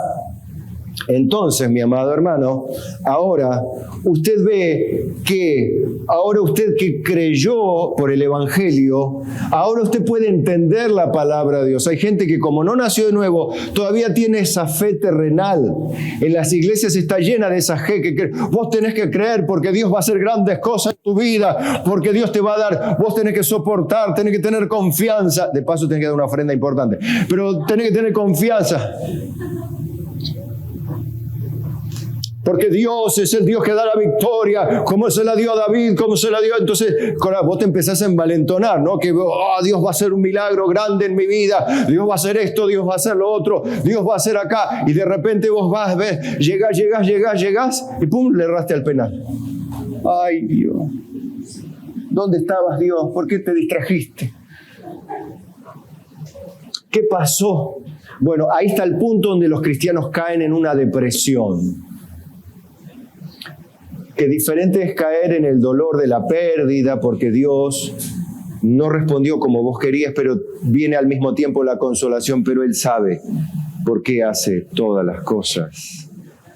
Entonces, mi amado hermano, ahora usted ve que, usted que creyó por el Evangelio, ahora usted puede entender la palabra de Dios. Hay gente que como no nació de nuevo, todavía tiene esa fe terrenal. En las iglesias está llena de esa fe que vos tenés que creer porque Dios va a hacer grandes cosas en tu vida, porque Dios te va a dar, vos tenés que soportar, tenés que tener confianza. De paso tenés que dar una ofrenda importante, pero tenés que tener confianza. Porque Dios es el Dios que da la victoria, como se la dio a David, como se la dio. Entonces, vos te empezás a envalentonar, ¿no? Que Dios va a hacer un milagro grande en mi vida, Dios va a hacer esto, Dios va a hacer lo otro, Dios va a hacer acá. Y de repente vos vas, ves, llegás y pum, le erraste al penal. Ay, Dios. ¿Dónde estabas, Dios? ¿Por qué te distrajiste? ¿Qué pasó? Bueno, ahí está el punto donde los cristianos caen en una depresión. Que diferente es caer en el dolor de la pérdida porque Dios no respondió como vos querías, pero viene al mismo tiempo la consolación, pero Él sabe por qué hace todas las cosas.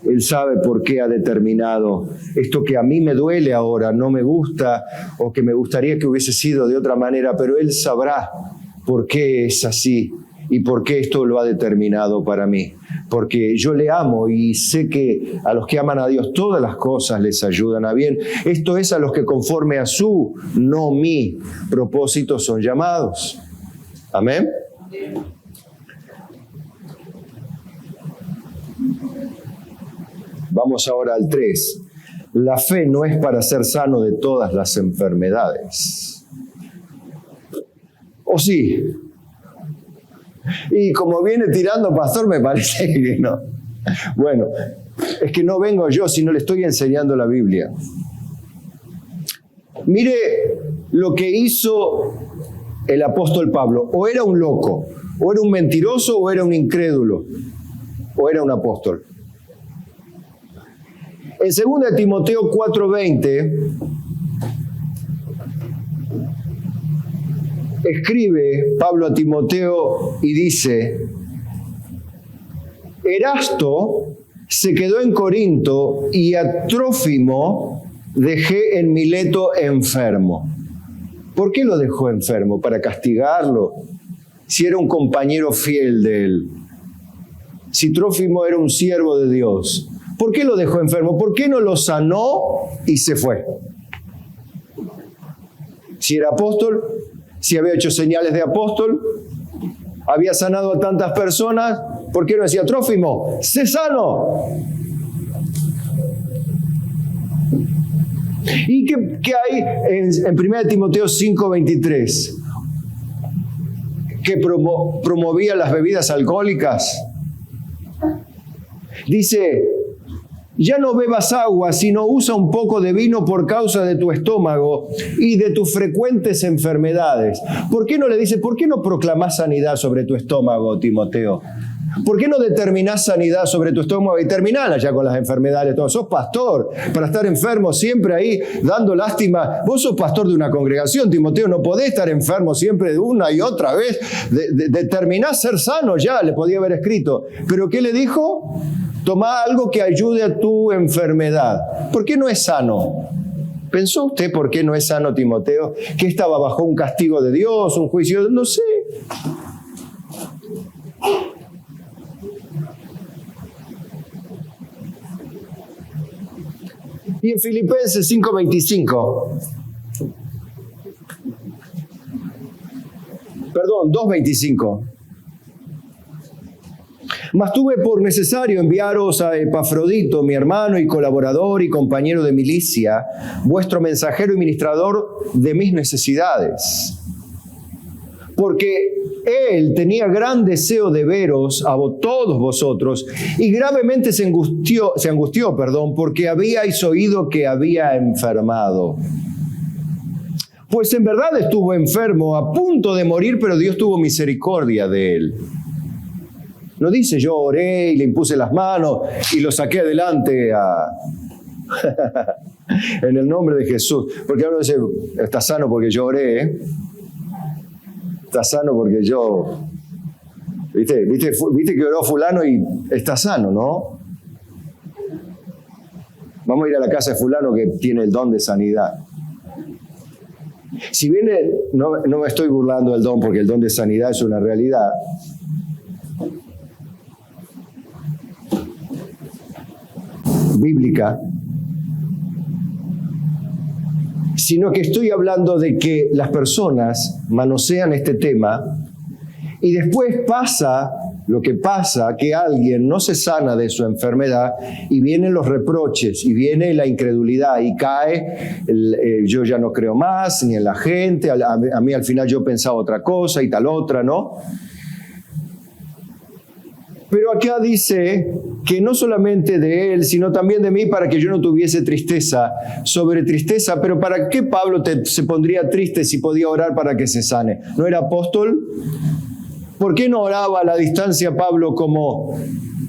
Él sabe por qué ha determinado esto que a mí me duele ahora, no me gusta, o que me gustaría que hubiese sido de otra manera, pero Él sabrá por qué es así y por qué esto lo ha determinado para mí. Porque yo le amo y sé que a los que aman a Dios todas las cosas les ayudan a bien. Esto es a los que conforme a su, no mi, propósito son llamados. Amén. Vamos ahora al 3. La fe no es para ser sano de todas las enfermedades. ¿O sí? Y como viene tirando pastor, me parece que no. Bueno, es que no vengo yo, sino le estoy enseñando la Biblia. Mire lo que hizo el apóstol Pablo. O era un loco, o era un mentiroso, o era un incrédulo, o era un apóstol. En 2 Timoteo 4:20 escribe Pablo a Timoteo y dice: Erasto se quedó en Corinto y a Trófimo dejé en Mileto enfermo. ¿Por qué lo dejó enfermo? ¿Para castigarlo? Si era un compañero fiel de él. Si Trófimo era un siervo de Dios. ¿Por qué lo dejó enfermo? ¿Por qué no lo sanó y se fue? Si era apóstol, si había hecho señales de apóstol, había sanado a tantas personas, ¿por qué no decía: Trófimo, sé sano? ¿Y qué hay en 1 Timoteo 5:23? Que promovía las bebidas alcohólicas. Dice: ya no bebas agua, sino usa un poco de vino por causa de tu estómago y de tus frecuentes enfermedades. ¿Por qué no le dice, por qué no proclamás sanidad sobre tu estómago, Timoteo? ¿Por qué no determinás sanidad sobre tu estómago y terminala ya con las enfermedades? Todo. Sos pastor para estar enfermo siempre ahí dando lástima. Vos sos pastor de una congregación, Timoteo, no podés estar enfermo siempre de una y otra vez. Determinás ser sano ya, le podía haber escrito. ¿Pero qué le dijo? Tomá algo que ayude a tu enfermedad. ¿Por qué no es sano? ¿Pensó usted por qué no es sano Timoteo? ¿Que estaba bajo un castigo de Dios, un juicio? No sé. Y en Filipenses 5:25, perdón, 2:25. Mas tuve por necesario enviaros a Epafrodito, mi hermano y colaborador y compañero de milicia, vuestro mensajero y ministrador de mis necesidades. Porque él tenía gran deseo de veros a todos vosotros y gravemente se angustió, porque habíais oído que había enfermado. Pues en verdad estuvo enfermo, a punto de morir, pero Dios tuvo misericordia de él. No dice yo oré y le impuse las manos y lo saqué adelante en el nombre de Jesús. Porque uno dice, está sano porque yo oré, ¿eh? Está sano porque yo... ¿Viste que oró fulano y está sano, no? Vamos a ir a la casa de fulano que tiene el don de sanidad. Si bien no me estoy burlando del don, porque el don de sanidad es una realidad, bíblica, sino que estoy hablando de que las personas manosean este tema y después pasa lo que pasa, que alguien no se sana de su enfermedad y vienen los reproches y viene la incredulidad y cae yo ya no creo más ni en la gente, a mí al final yo pensaba otra cosa y tal otra, ¿no? Pero acá dice que no solamente de él, sino también de mí, para que yo no tuviese tristeza sobre tristeza. Pero ¿para qué Pablo se pondría triste si podía orar para que se sane? ¿No era apóstol? ¿Por qué no oraba a la distancia Pablo como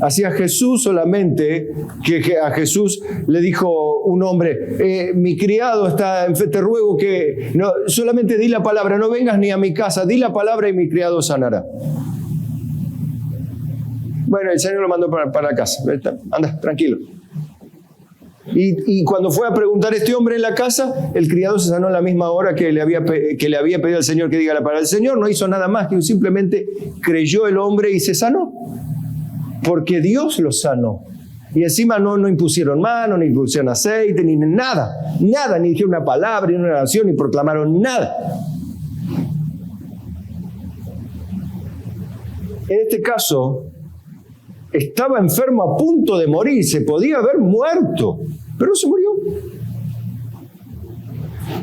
hacía Jesús solamente? Que a Jesús le dijo un hombre, mi criado está enfermo, te ruego que no, solamente di la palabra, no vengas ni a mi casa, di la palabra y mi criado sanará. Bueno, el Señor lo mandó para casa. Anda, tranquilo. Y cuando fue a preguntar a este hombre en la casa, el criado se sanó en la misma hora que le había pedido al Señor que diga la palabra. El Señor no hizo nada más que simplemente creyó el hombre y se sanó. Porque Dios lo sanó. Y encima no impusieron mano, ni impusieron aceite, ni nada. Nada, ni dijeron una palabra, ni una oración, ni proclamaron nada. En este caso, estaba enfermo a punto de morir, se podía haber muerto, pero no se murió.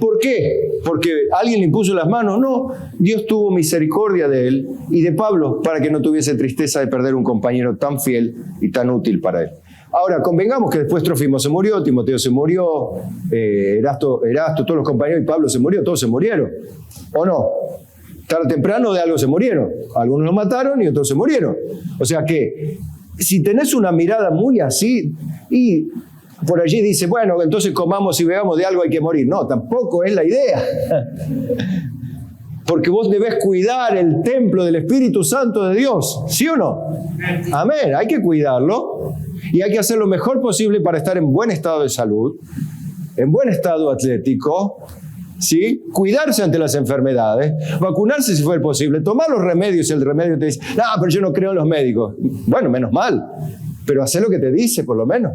¿Por qué? ¿Porque alguien le impuso las manos? No, Dios tuvo misericordia de él y de Pablo para que no tuviese tristeza de perder un compañero tan fiel y tan útil para él. Ahora, convengamos que después Trófimo se murió, Timoteo se murió, Erasto, todos los compañeros y Pablo se murió, todos se murieron, ¿o no? Tarde o temprano de algo se murieron. Algunos lo mataron y otros se murieron. O sea que, si tenés una mirada muy así, y por allí dice, bueno, entonces comamos y bebamos de algo, hay que morir. No, tampoco es la idea. Porque vos debés cuidar el templo del Espíritu Santo de Dios. ¿Sí o no? Amén. Hay que cuidarlo y hay que hacer lo mejor posible para estar en buen estado de salud, en buen estado atlético, ¿sí? Cuidarse ante las enfermedades, vacunarse si fuera posible, tomar los remedios si el remedio te dice, no, pero yo no creo en los médicos. Bueno, menos mal, pero haz lo que te dice por lo menos.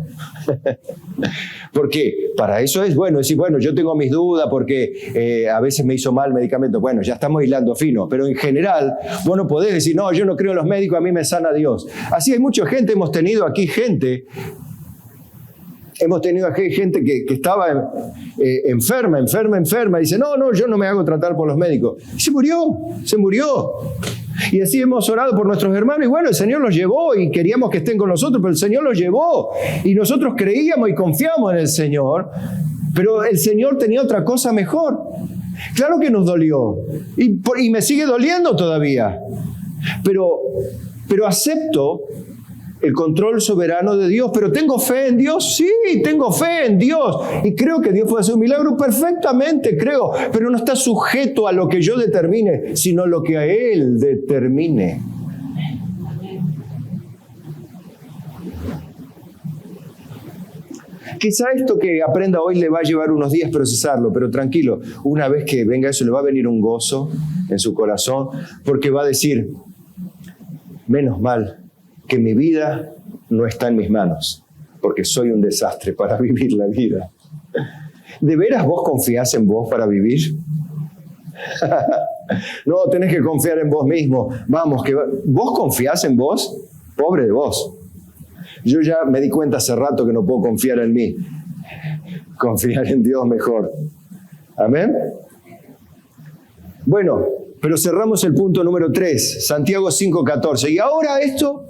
Porque para eso es bueno decir, bueno, yo tengo mis dudas porque a veces me hizo mal el medicamento. Bueno, ya estamos hilando fino, pero en general vos no podés decir, no, yo no creo en los médicos, a mí me sana Dios. Así hay mucha gente, hemos tenido aquí gente que estaba enferma. Dice, no, yo no me hago tratar por los médicos. Y se murió. Y así hemos orado por nuestros hermanos. Y bueno, el Señor los llevó y queríamos que estén con nosotros, pero el Señor los llevó. Y nosotros creíamos y confiamos en el Señor. Pero el Señor tenía otra cosa mejor. Claro que nos dolió. Y me sigue doliendo todavía. Pero acepto el control soberano de Dios. ¿Pero tengo fe en Dios? Sí, tengo fe en Dios. Y creo que Dios puede hacer un milagro perfectamente, creo. Pero no está sujeto a lo que yo determine, sino a lo que a Él determine. quizá esto que aprenda hoy le va a llevar unos días procesarlo, pero tranquilo, una vez que venga eso le va a venir un gozo en su corazón, porque va a decir, menos mal que mi vida no está en mis manos, porque soy un desastre para vivir la vida. ¿De veras vos confiás en vos para vivir? No, tenés que confiar en vos mismo. Vamos, que vos confiás en vos, pobre de vos. Yo ya me di cuenta hace rato que no puedo confiar en mí. Confiar en Dios mejor. ¿Amén? Bueno, pero cerramos el punto número 3, Santiago 5:14. Y ahora esto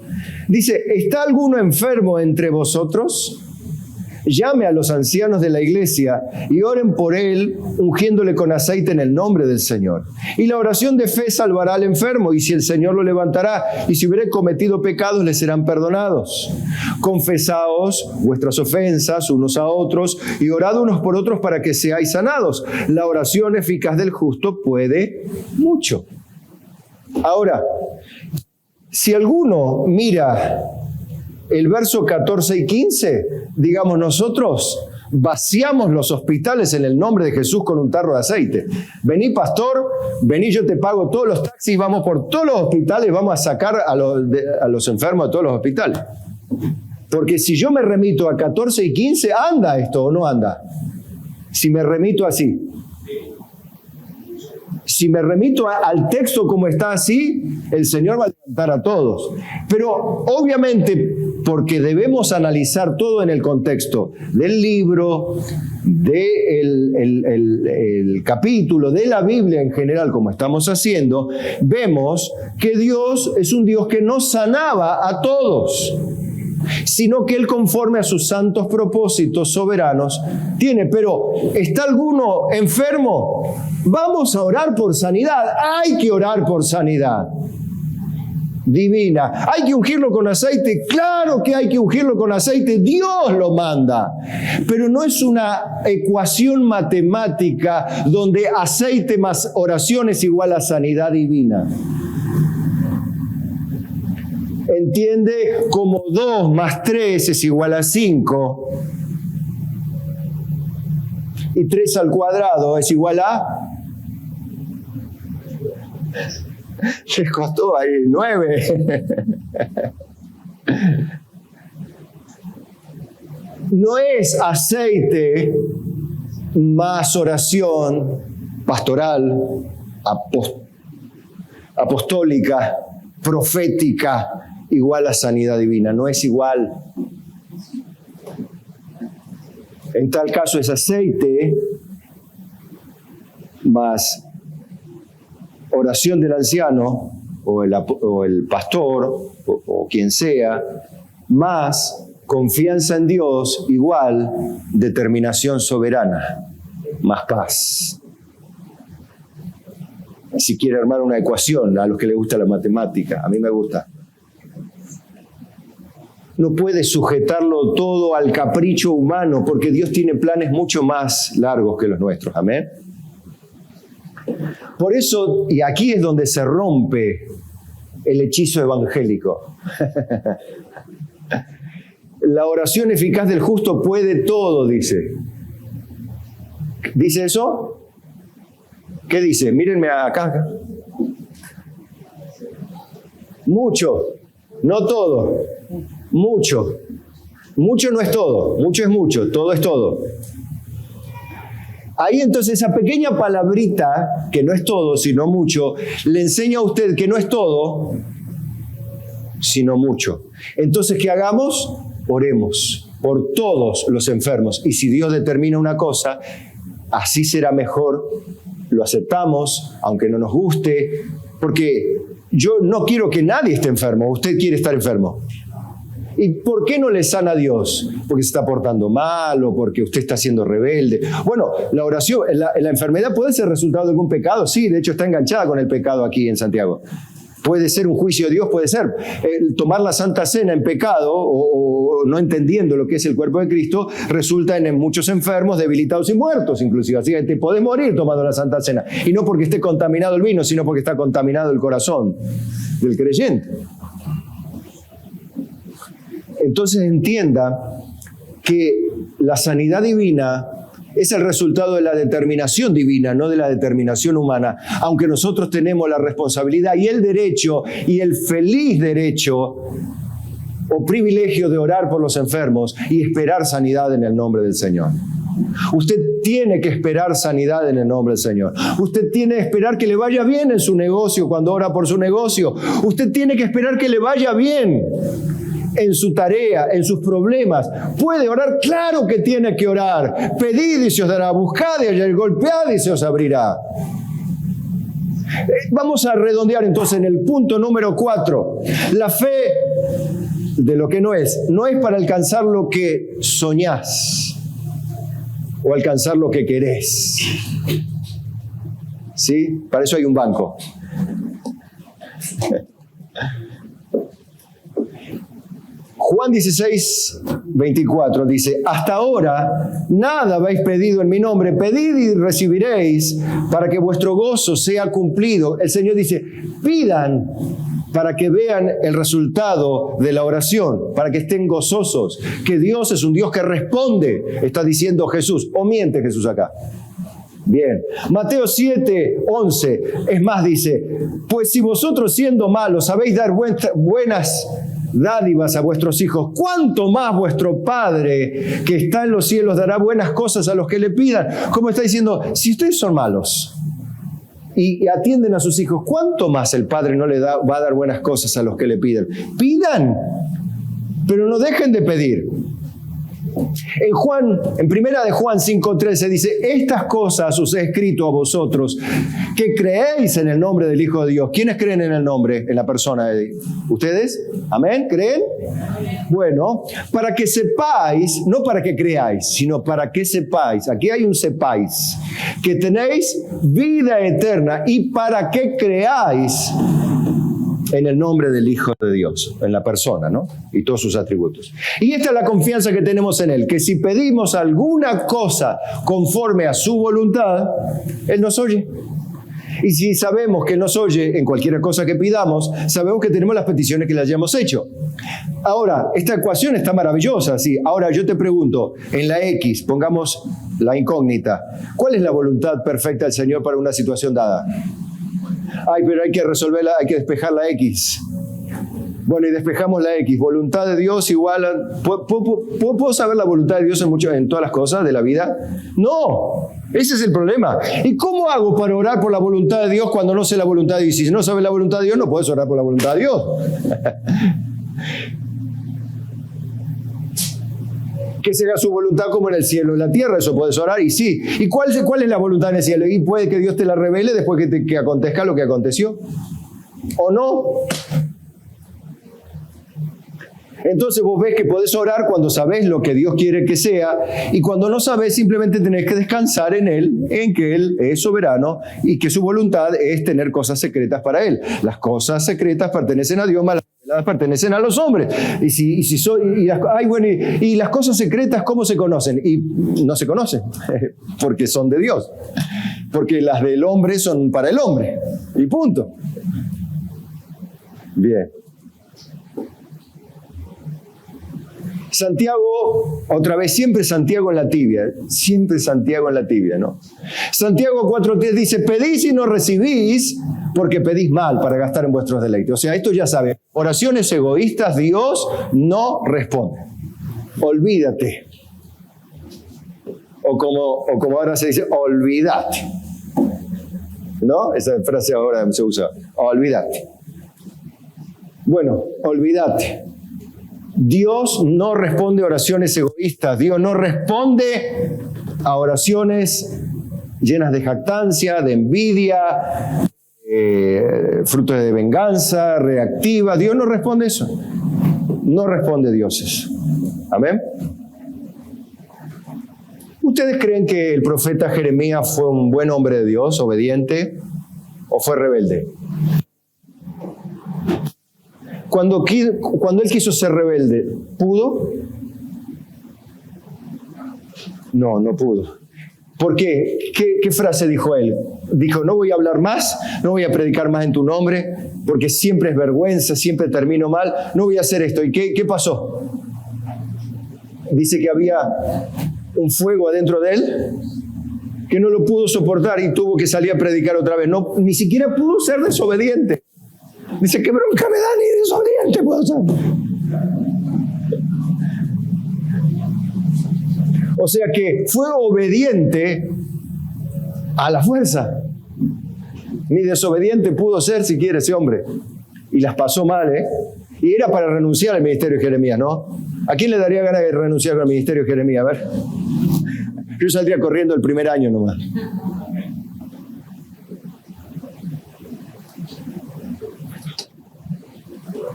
dice, ¿está alguno enfermo entre vosotros? Llame a los ancianos de la iglesia y oren por él, ungiéndole con aceite en el nombre del Señor. Y la oración de fe salvará al enfermo, y si el Señor lo levantará, y si hubiere cometido pecados, le serán perdonados. Confesaos vuestras ofensas unos a otros, y orad unos por otros para que seáis sanados. La oración eficaz del justo puede mucho. Ahora, si alguno mira el verso 14 y 15, digamos nosotros vaciamos los hospitales en el nombre de Jesús con un tarro de aceite. Vení, pastor, vení, yo te pago todos los taxis, vamos por todos los hospitales, vamos a sacar a los enfermos de todos los hospitales. Porque si yo me remito a 14 y 15, ¿anda esto o no anda? Si me remito así. Si me remito al texto como está así, el Señor va a levantar a todos. Pero obviamente, porque debemos analizar todo en el contexto del libro, del capítulo, de la Biblia en general, como estamos haciendo, vemos que Dios es un Dios que no sanaba a todos, sino que Él, conforme a sus santos propósitos soberanos, tiene. Pero, ¿está alguno enfermo? Vamos a orar por sanidad. Hay que orar por sanidad divina. ¿Hay que ungirlo con aceite? Claro que hay que ungirlo con aceite. Dios lo manda. Pero no es una ecuación matemática donde aceite más oración es igual a sanidad divina. Entiende como 2 más 3 es igual a 5 y 3 al cuadrado es igual a... Les costó ahí 9. No es aceite más oración pastoral, apostólica, profética, igual a sanidad divina. No es igual. En tal caso es aceite más oración del anciano o el pastor o quien sea, más confianza en Dios, igual determinación soberana, más paz. Si quiere armar una ecuación, a los que les gusta la matemática, a mí me gusta. No puede sujetarlo todo al capricho humano, porque Dios tiene planes mucho más largos que los nuestros. Amén. Por eso, y aquí es donde se rompe el hechizo evangélico. La oración eficaz del justo puede todo, dice. ¿Dice eso? ¿Qué dice? Mírenme acá. Mucho, no todo. Mucho. Mucho no es todo. Mucho es mucho. Todo es todo. Ahí entonces esa pequeña palabrita, que no es todo, sino mucho, le enseña a usted que no es todo, sino mucho. Entonces, ¿qué hagamos? Oremos por todos los enfermos. Y si Dios determina una cosa, así será mejor. Lo aceptamos, aunque no nos guste, porque yo no quiero que nadie esté enfermo. Usted quiere estar enfermo. ¿Y por qué no le sana a Dios? Porque se está portando mal o porque usted está siendo rebelde. Bueno, la oración, la enfermedad puede ser resultado de algún pecado. Sí, de hecho está enganchada con el pecado aquí en Santiago. Puede ser un juicio de Dios, puede ser. Tomar la Santa Cena en pecado o no entendiendo lo que es el cuerpo de Cristo resulta en muchos enfermos, debilitados y muertos inclusive. Así que te podés morir tomando la Santa Cena. Y no porque esté contaminado el vino, sino porque está contaminado el corazón del creyente. Entonces entienda que la sanidad divina es el resultado de la determinación divina, no de la determinación humana, aunque nosotros tenemos la responsabilidad y el derecho y el feliz derecho o privilegio de orar por los enfermos y esperar sanidad en el nombre del Señor. Usted tiene que esperar sanidad en el nombre del Señor. Usted tiene que esperar que le vaya bien en su negocio cuando ora por su negocio. Usted tiene que esperar que le vaya bien en su tarea, en sus problemas. ¿Puede orar? Claro que tiene que orar. Pedid y se os dará, buscad y golpead y se os abrirá. Vamos a redondear entonces en el punto número 4. La fe de lo que no es para alcanzar lo que soñás o alcanzar lo que querés. ¿Sí? Para eso hay un banco. Juan 16, 24 dice: hasta ahora nada habéis pedido en mi nombre, pedid y recibiréis para que vuestro gozo sea cumplido. El Señor dice: pidan para que vean el resultado de la oración, para que estén gozosos, que Dios es un Dios que responde, está diciendo Jesús, o miente Jesús acá. Bien, Mateo 7, 11, es más, dice: pues si vosotros siendo malos sabéis dar buenas dádivas a vuestros hijos, ¿cuánto más vuestro Padre que está en los cielos dará buenas cosas a los que le pidan? Como está diciendo, si ustedes son malos y atienden a sus hijos, ¿cuánto más el Padre no le va a dar buenas cosas a los que le piden? Pidan, pero no dejen de pedir. En primera de Juan 5:13 dice: estas cosas os he escrito a vosotros que creéis en el nombre del Hijo de Dios. ¿Quiénes creen en el nombre, en la persona de ustedes? ¿Amén? ¿Creen? Bueno, para que sepáis, no para que creáis, sino para que sepáis, aquí hay un sepáis, que tenéis vida eterna, y para que creáis en el nombre del Hijo de Dios, en la persona, ¿no? Y todos sus atributos. Y esta es la confianza que tenemos en Él, que si pedimos alguna cosa conforme a su voluntad, Él nos oye. Y si sabemos que Él nos oye en cualquier cosa que pidamos, sabemos que tenemos las peticiones que le hayamos hecho. Ahora, esta ecuación está maravillosa, ¿sí? Ahora yo te pregunto, en la X, pongamos la incógnita, ¿cuál es la voluntad perfecta del Señor para una situación dada? Ay, pero hay que resolverla, hay que despejar la X. Bueno, y despejamos la X. Voluntad de Dios igual a... ¿Puedo saber la voluntad de Dios en todas las cosas de la vida? No, ese es el problema. ¿Y cómo hago para orar por la voluntad de Dios cuando no sé la voluntad de Dios? Y si no sabes la voluntad de Dios, no puedes orar por la voluntad de Dios. Que se haga su voluntad como en el cielo, en la tierra, eso puedes orar, y sí. ¿Y cuál es la voluntad en el cielo? Y puede que Dios te la revele después que acontezca lo que aconteció. ¿O no? Entonces vos ves que podés orar cuando sabés lo que Dios quiere que sea, y cuando no sabés simplemente tenés que descansar en Él, en que Él es soberano y que su voluntad es tener cosas secretas para Él. Las cosas secretas pertenecen a Dios, las pertenecen a los hombres. Y las cosas secretas, ¿cómo se conocen? Y no se conocen, porque son de Dios. Porque las del hombre son para el hombre. Y punto. Bien. Santiago, otra vez, siempre Santiago en la tibia, ¿no? Santiago 4:10 dice: pedís y no recibís, porque pedís mal para gastar en vuestros deleites. O sea, esto ya saben, oraciones egoístas Dios no responde. Olvídate. O como ahora se dice, olvídate. ¿No? Esa frase ahora se usa, olvídate. Bueno, olvídate. Dios no responde a oraciones egoístas. Dios no responde a oraciones llenas de jactancia, de envidia, fruto de venganza, reactiva. Dios no responde eso. No responde Dios eso. Amén. ¿Ustedes creen que el profeta Jeremías fue un buen hombre de Dios, obediente, o fue rebelde? Cuando él quiso ser rebelde, ¿pudo? No pudo. ¿Por qué? ¿Qué frase dijo él? Dijo: no voy a hablar más, no voy a predicar más en tu nombre, porque siempre es vergüenza, siempre termino mal, no voy a hacer esto. ¿Y qué pasó? dice que había un fuego adentro de él que no lo pudo soportar y tuvo que salir a predicar otra vez. No, ni siquiera pudo ser desobediente. Dice, qué bronca me da, ni desobediente puedo ser. O sea que fue obediente a la fuerza. Ni desobediente pudo ser siquiera ese hombre. Y las pasó mal, ¿eh? Y era para renunciar al ministerio de Jeremías, ¿no? ¿A quién le daría ganas de renunciar al ministerio de Jeremías? A ver. Yo saldría corriendo el primer año nomás.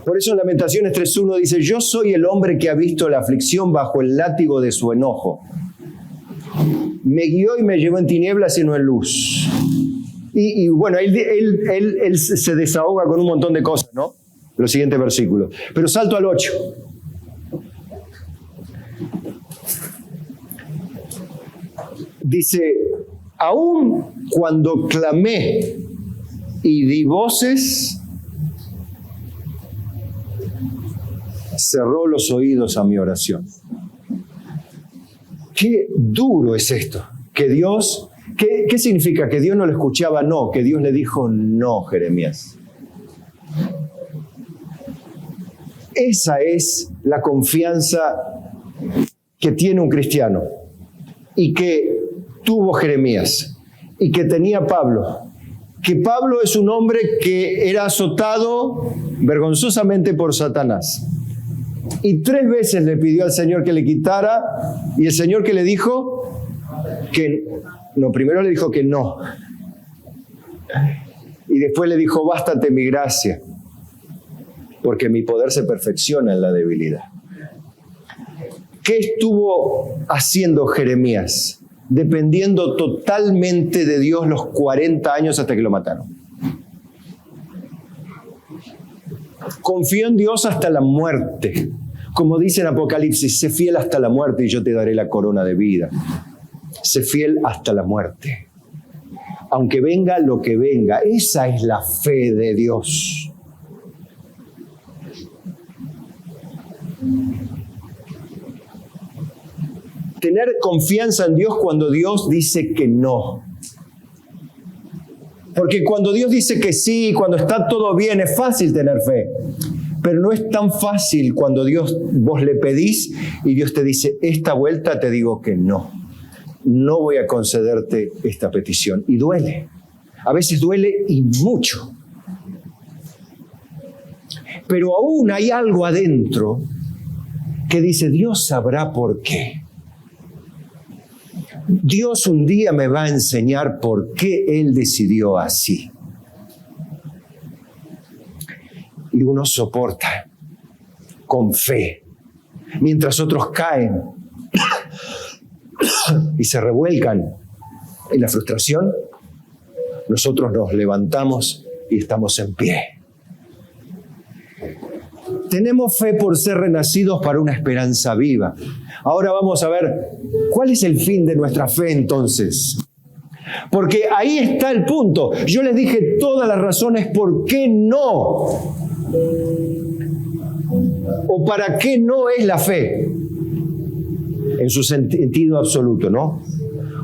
Por eso en Lamentaciones 3.1 dice, yo soy el hombre que ha visto la aflicción bajo el látigo de su enojo. Me guió y me llevó en tinieblas y no en luz. Y bueno, él se desahoga con un montón de cosas, ¿no? Los siguientes versículos. Pero salto al 8. Dice, aún cuando clamé y di voces, cerró los oídos a mi oración. Qué duro es esto, que Dios, ¿qué significa? Que Dios no le escuchaba, no, que Dios le dijo no, Jeremías. Esa es la confianza que tiene un cristiano y que tuvo Jeremías y que tenía Pablo. Que Pablo es un hombre que era azotado vergonzosamente por Satanás. Y 3 veces le pidió al Señor que le quitara, y el Señor que le dijo que no, primero le dijo que no. Y después le dijo, bástate mi gracia, porque mi poder se perfecciona en la debilidad. ¿Qué estuvo haciendo Jeremías? Dependiendo totalmente de Dios los 40 años hasta que lo mataron. Confió en Dios hasta la muerte. Como dice en Apocalipsis, sé fiel hasta la muerte y yo te daré la corona de vida. Sé fiel hasta la muerte. Aunque venga lo que venga, esa es la fe de Dios. Tener confianza en Dios cuando Dios dice que no. Porque cuando Dios dice que sí, cuando está todo bien, es fácil tener fe. Pero no es tan fácil cuando vos le pedís y Dios te dice, esta vuelta te digo que no. No voy a concederte esta petición. Y duele. A veces duele y mucho. Pero aún hay algo adentro que dice, Dios sabrá por qué. Dios un día me va a enseñar por qué Él decidió así. Y uno soporta con fe, mientras otros caen y se revuelcan en la frustración, nosotros nos levantamos y estamos en pie. Tenemos fe por ser renacidos para una esperanza viva. Ahora vamos a ver cuál es el fin de nuestra fe entonces. Porque ahí está el punto. Yo les dije todas las razones por qué no. O para qué no es la fe. En su sentido absoluto, ¿no?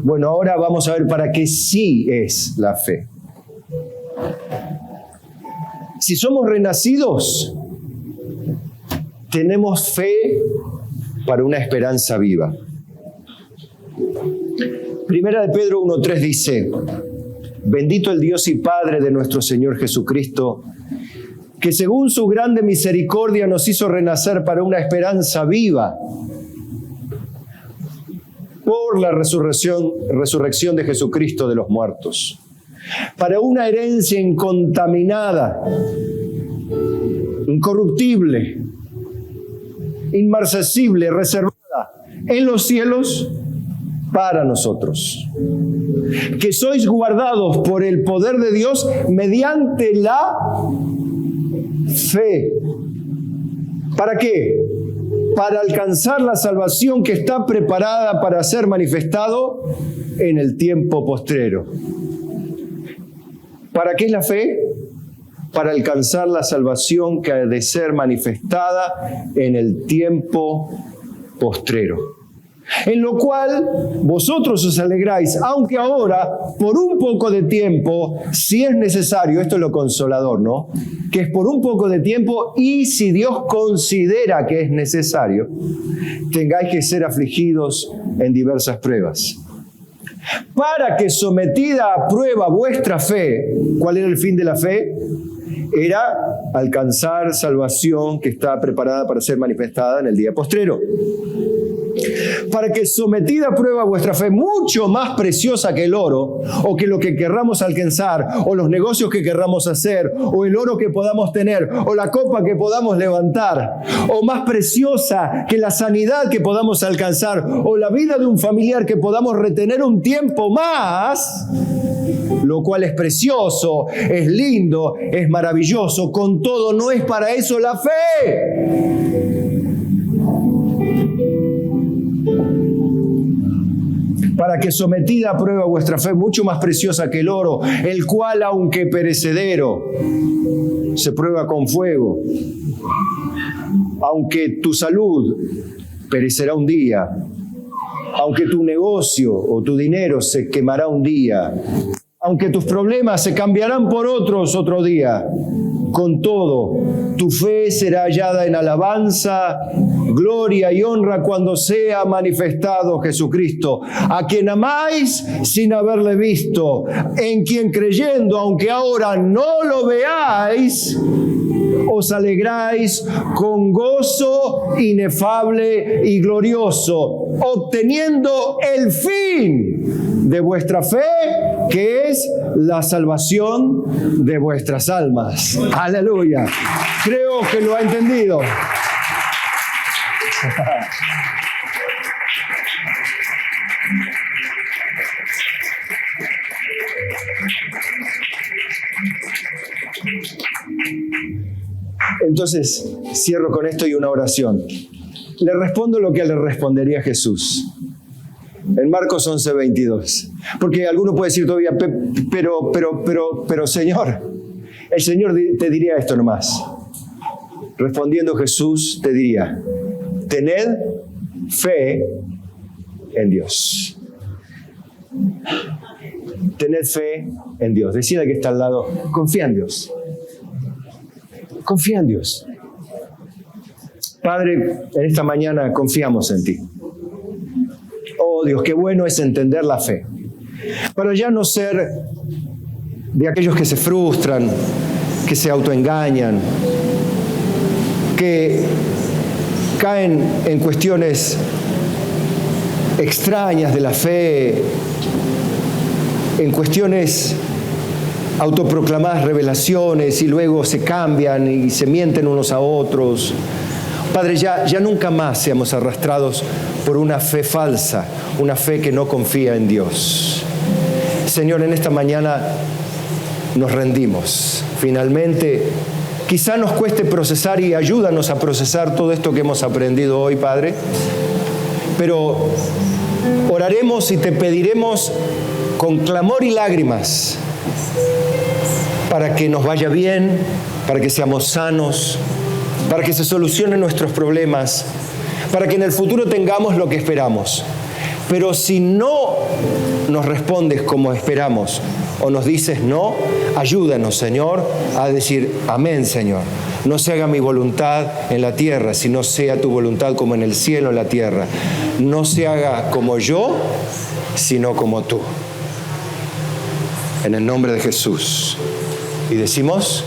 Bueno, ahora vamos a ver para qué sí es la fe. Si somos renacidos, tenemos fe para una esperanza viva. Primera de Pedro 1:3 dice, bendito el Dios y Padre de nuestro Señor Jesucristo, que según su grande misericordia nos hizo renacer para una esperanza viva por la resurrección de Jesucristo de los muertos, para una herencia incontaminada, incorruptible, inmarcesible, reservada en los cielos para nosotros, que sois guardados por el poder de Dios mediante la fe. ¿Para qué? Para alcanzar la salvación que está preparada para ser manifestado en el tiempo postrero. ¿Para qué es la fe? Para alcanzar la salvación que ha de ser manifestada en el tiempo postrero, en lo cual vosotros os alegráis, aunque ahora, por un poco de tiempo, si es necesario, esto es lo consolador, ¿no? Que es por un poco de tiempo y si Dios considera que es necesario, tengáis que ser afligidos en diversas pruebas. Para que sometida a prueba vuestra fe, ¿cuál era el fin de la fe? Era alcanzar salvación que está preparada para ser manifestada en el día postrero. Para que sometida a prueba vuestra fe, mucho más preciosa que el oro, o que lo que querramos alcanzar, o los negocios que querramos hacer, o el oro que podamos tener, o la copa que podamos levantar, o más preciosa que la sanidad que podamos alcanzar, o la vida de un familiar que podamos retener un tiempo más, lo cual es precioso, es lindo, es maravilloso. Con todo, no es para eso la fe. Para que sometida a prueba vuestra fe, mucho más preciosa que el oro, el cual, aunque perecedero, se prueba con fuego. Aunque tu salud perecerá un día, aunque tu negocio o tu dinero se quemará un día, aunque tus problemas se cambiarán por otros otro día, con todo, tu fe será hallada en alabanza, gloria y honra cuando sea manifestado Jesucristo, a quien amáis sin haberle visto, en quien creyendo, aunque ahora no lo veáis, os alegráis con gozo inefable y glorioso, obteniendo el fin de vuestra fe, que es la salvación de vuestras almas. Aleluya. Creo que lo ha entendido. Entonces, cierro con esto y una oración. Le respondo lo que le respondería Jesús. En Marcos 11:22. Porque alguno puede decir todavía, pero Señor, el Señor te diría esto nomás. Respondiendo Jesús te diría, tened fe en Dios. Tened fe en Dios. Decida que está al lado, confía en Dios. Confía en Dios. Padre, en esta mañana confiamos en ti. Oh Dios, qué bueno es entender la fe. Para ya no ser de aquellos que se frustran, que se autoengañan, que caen en cuestiones extrañas de la fe, en cuestiones autoproclamadas revelaciones y luego se cambian y se mienten unos a otros. Padre, ya nunca más seamos arrastrados por una fe falsa, una fe que no confía en Dios. Señor, en esta mañana nos rendimos. Finalmente, quizá nos cueste procesar y ayúdanos a procesar todo esto que hemos aprendido hoy, Padre. Pero oraremos y te pediremos con clamor y lágrimas para que nos vaya bien, para que seamos sanos, para que se solucionen nuestros problemas, para que en el futuro tengamos lo que esperamos. Pero si no nos respondes como esperamos o nos dices no, ayúdanos, Señor, a decir amén, Señor. No se haga mi voluntad en la tierra, sino sea tu voluntad como en el cielo, en la tierra. No se haga como yo, sino como tú. En el nombre de Jesús. Y decimos...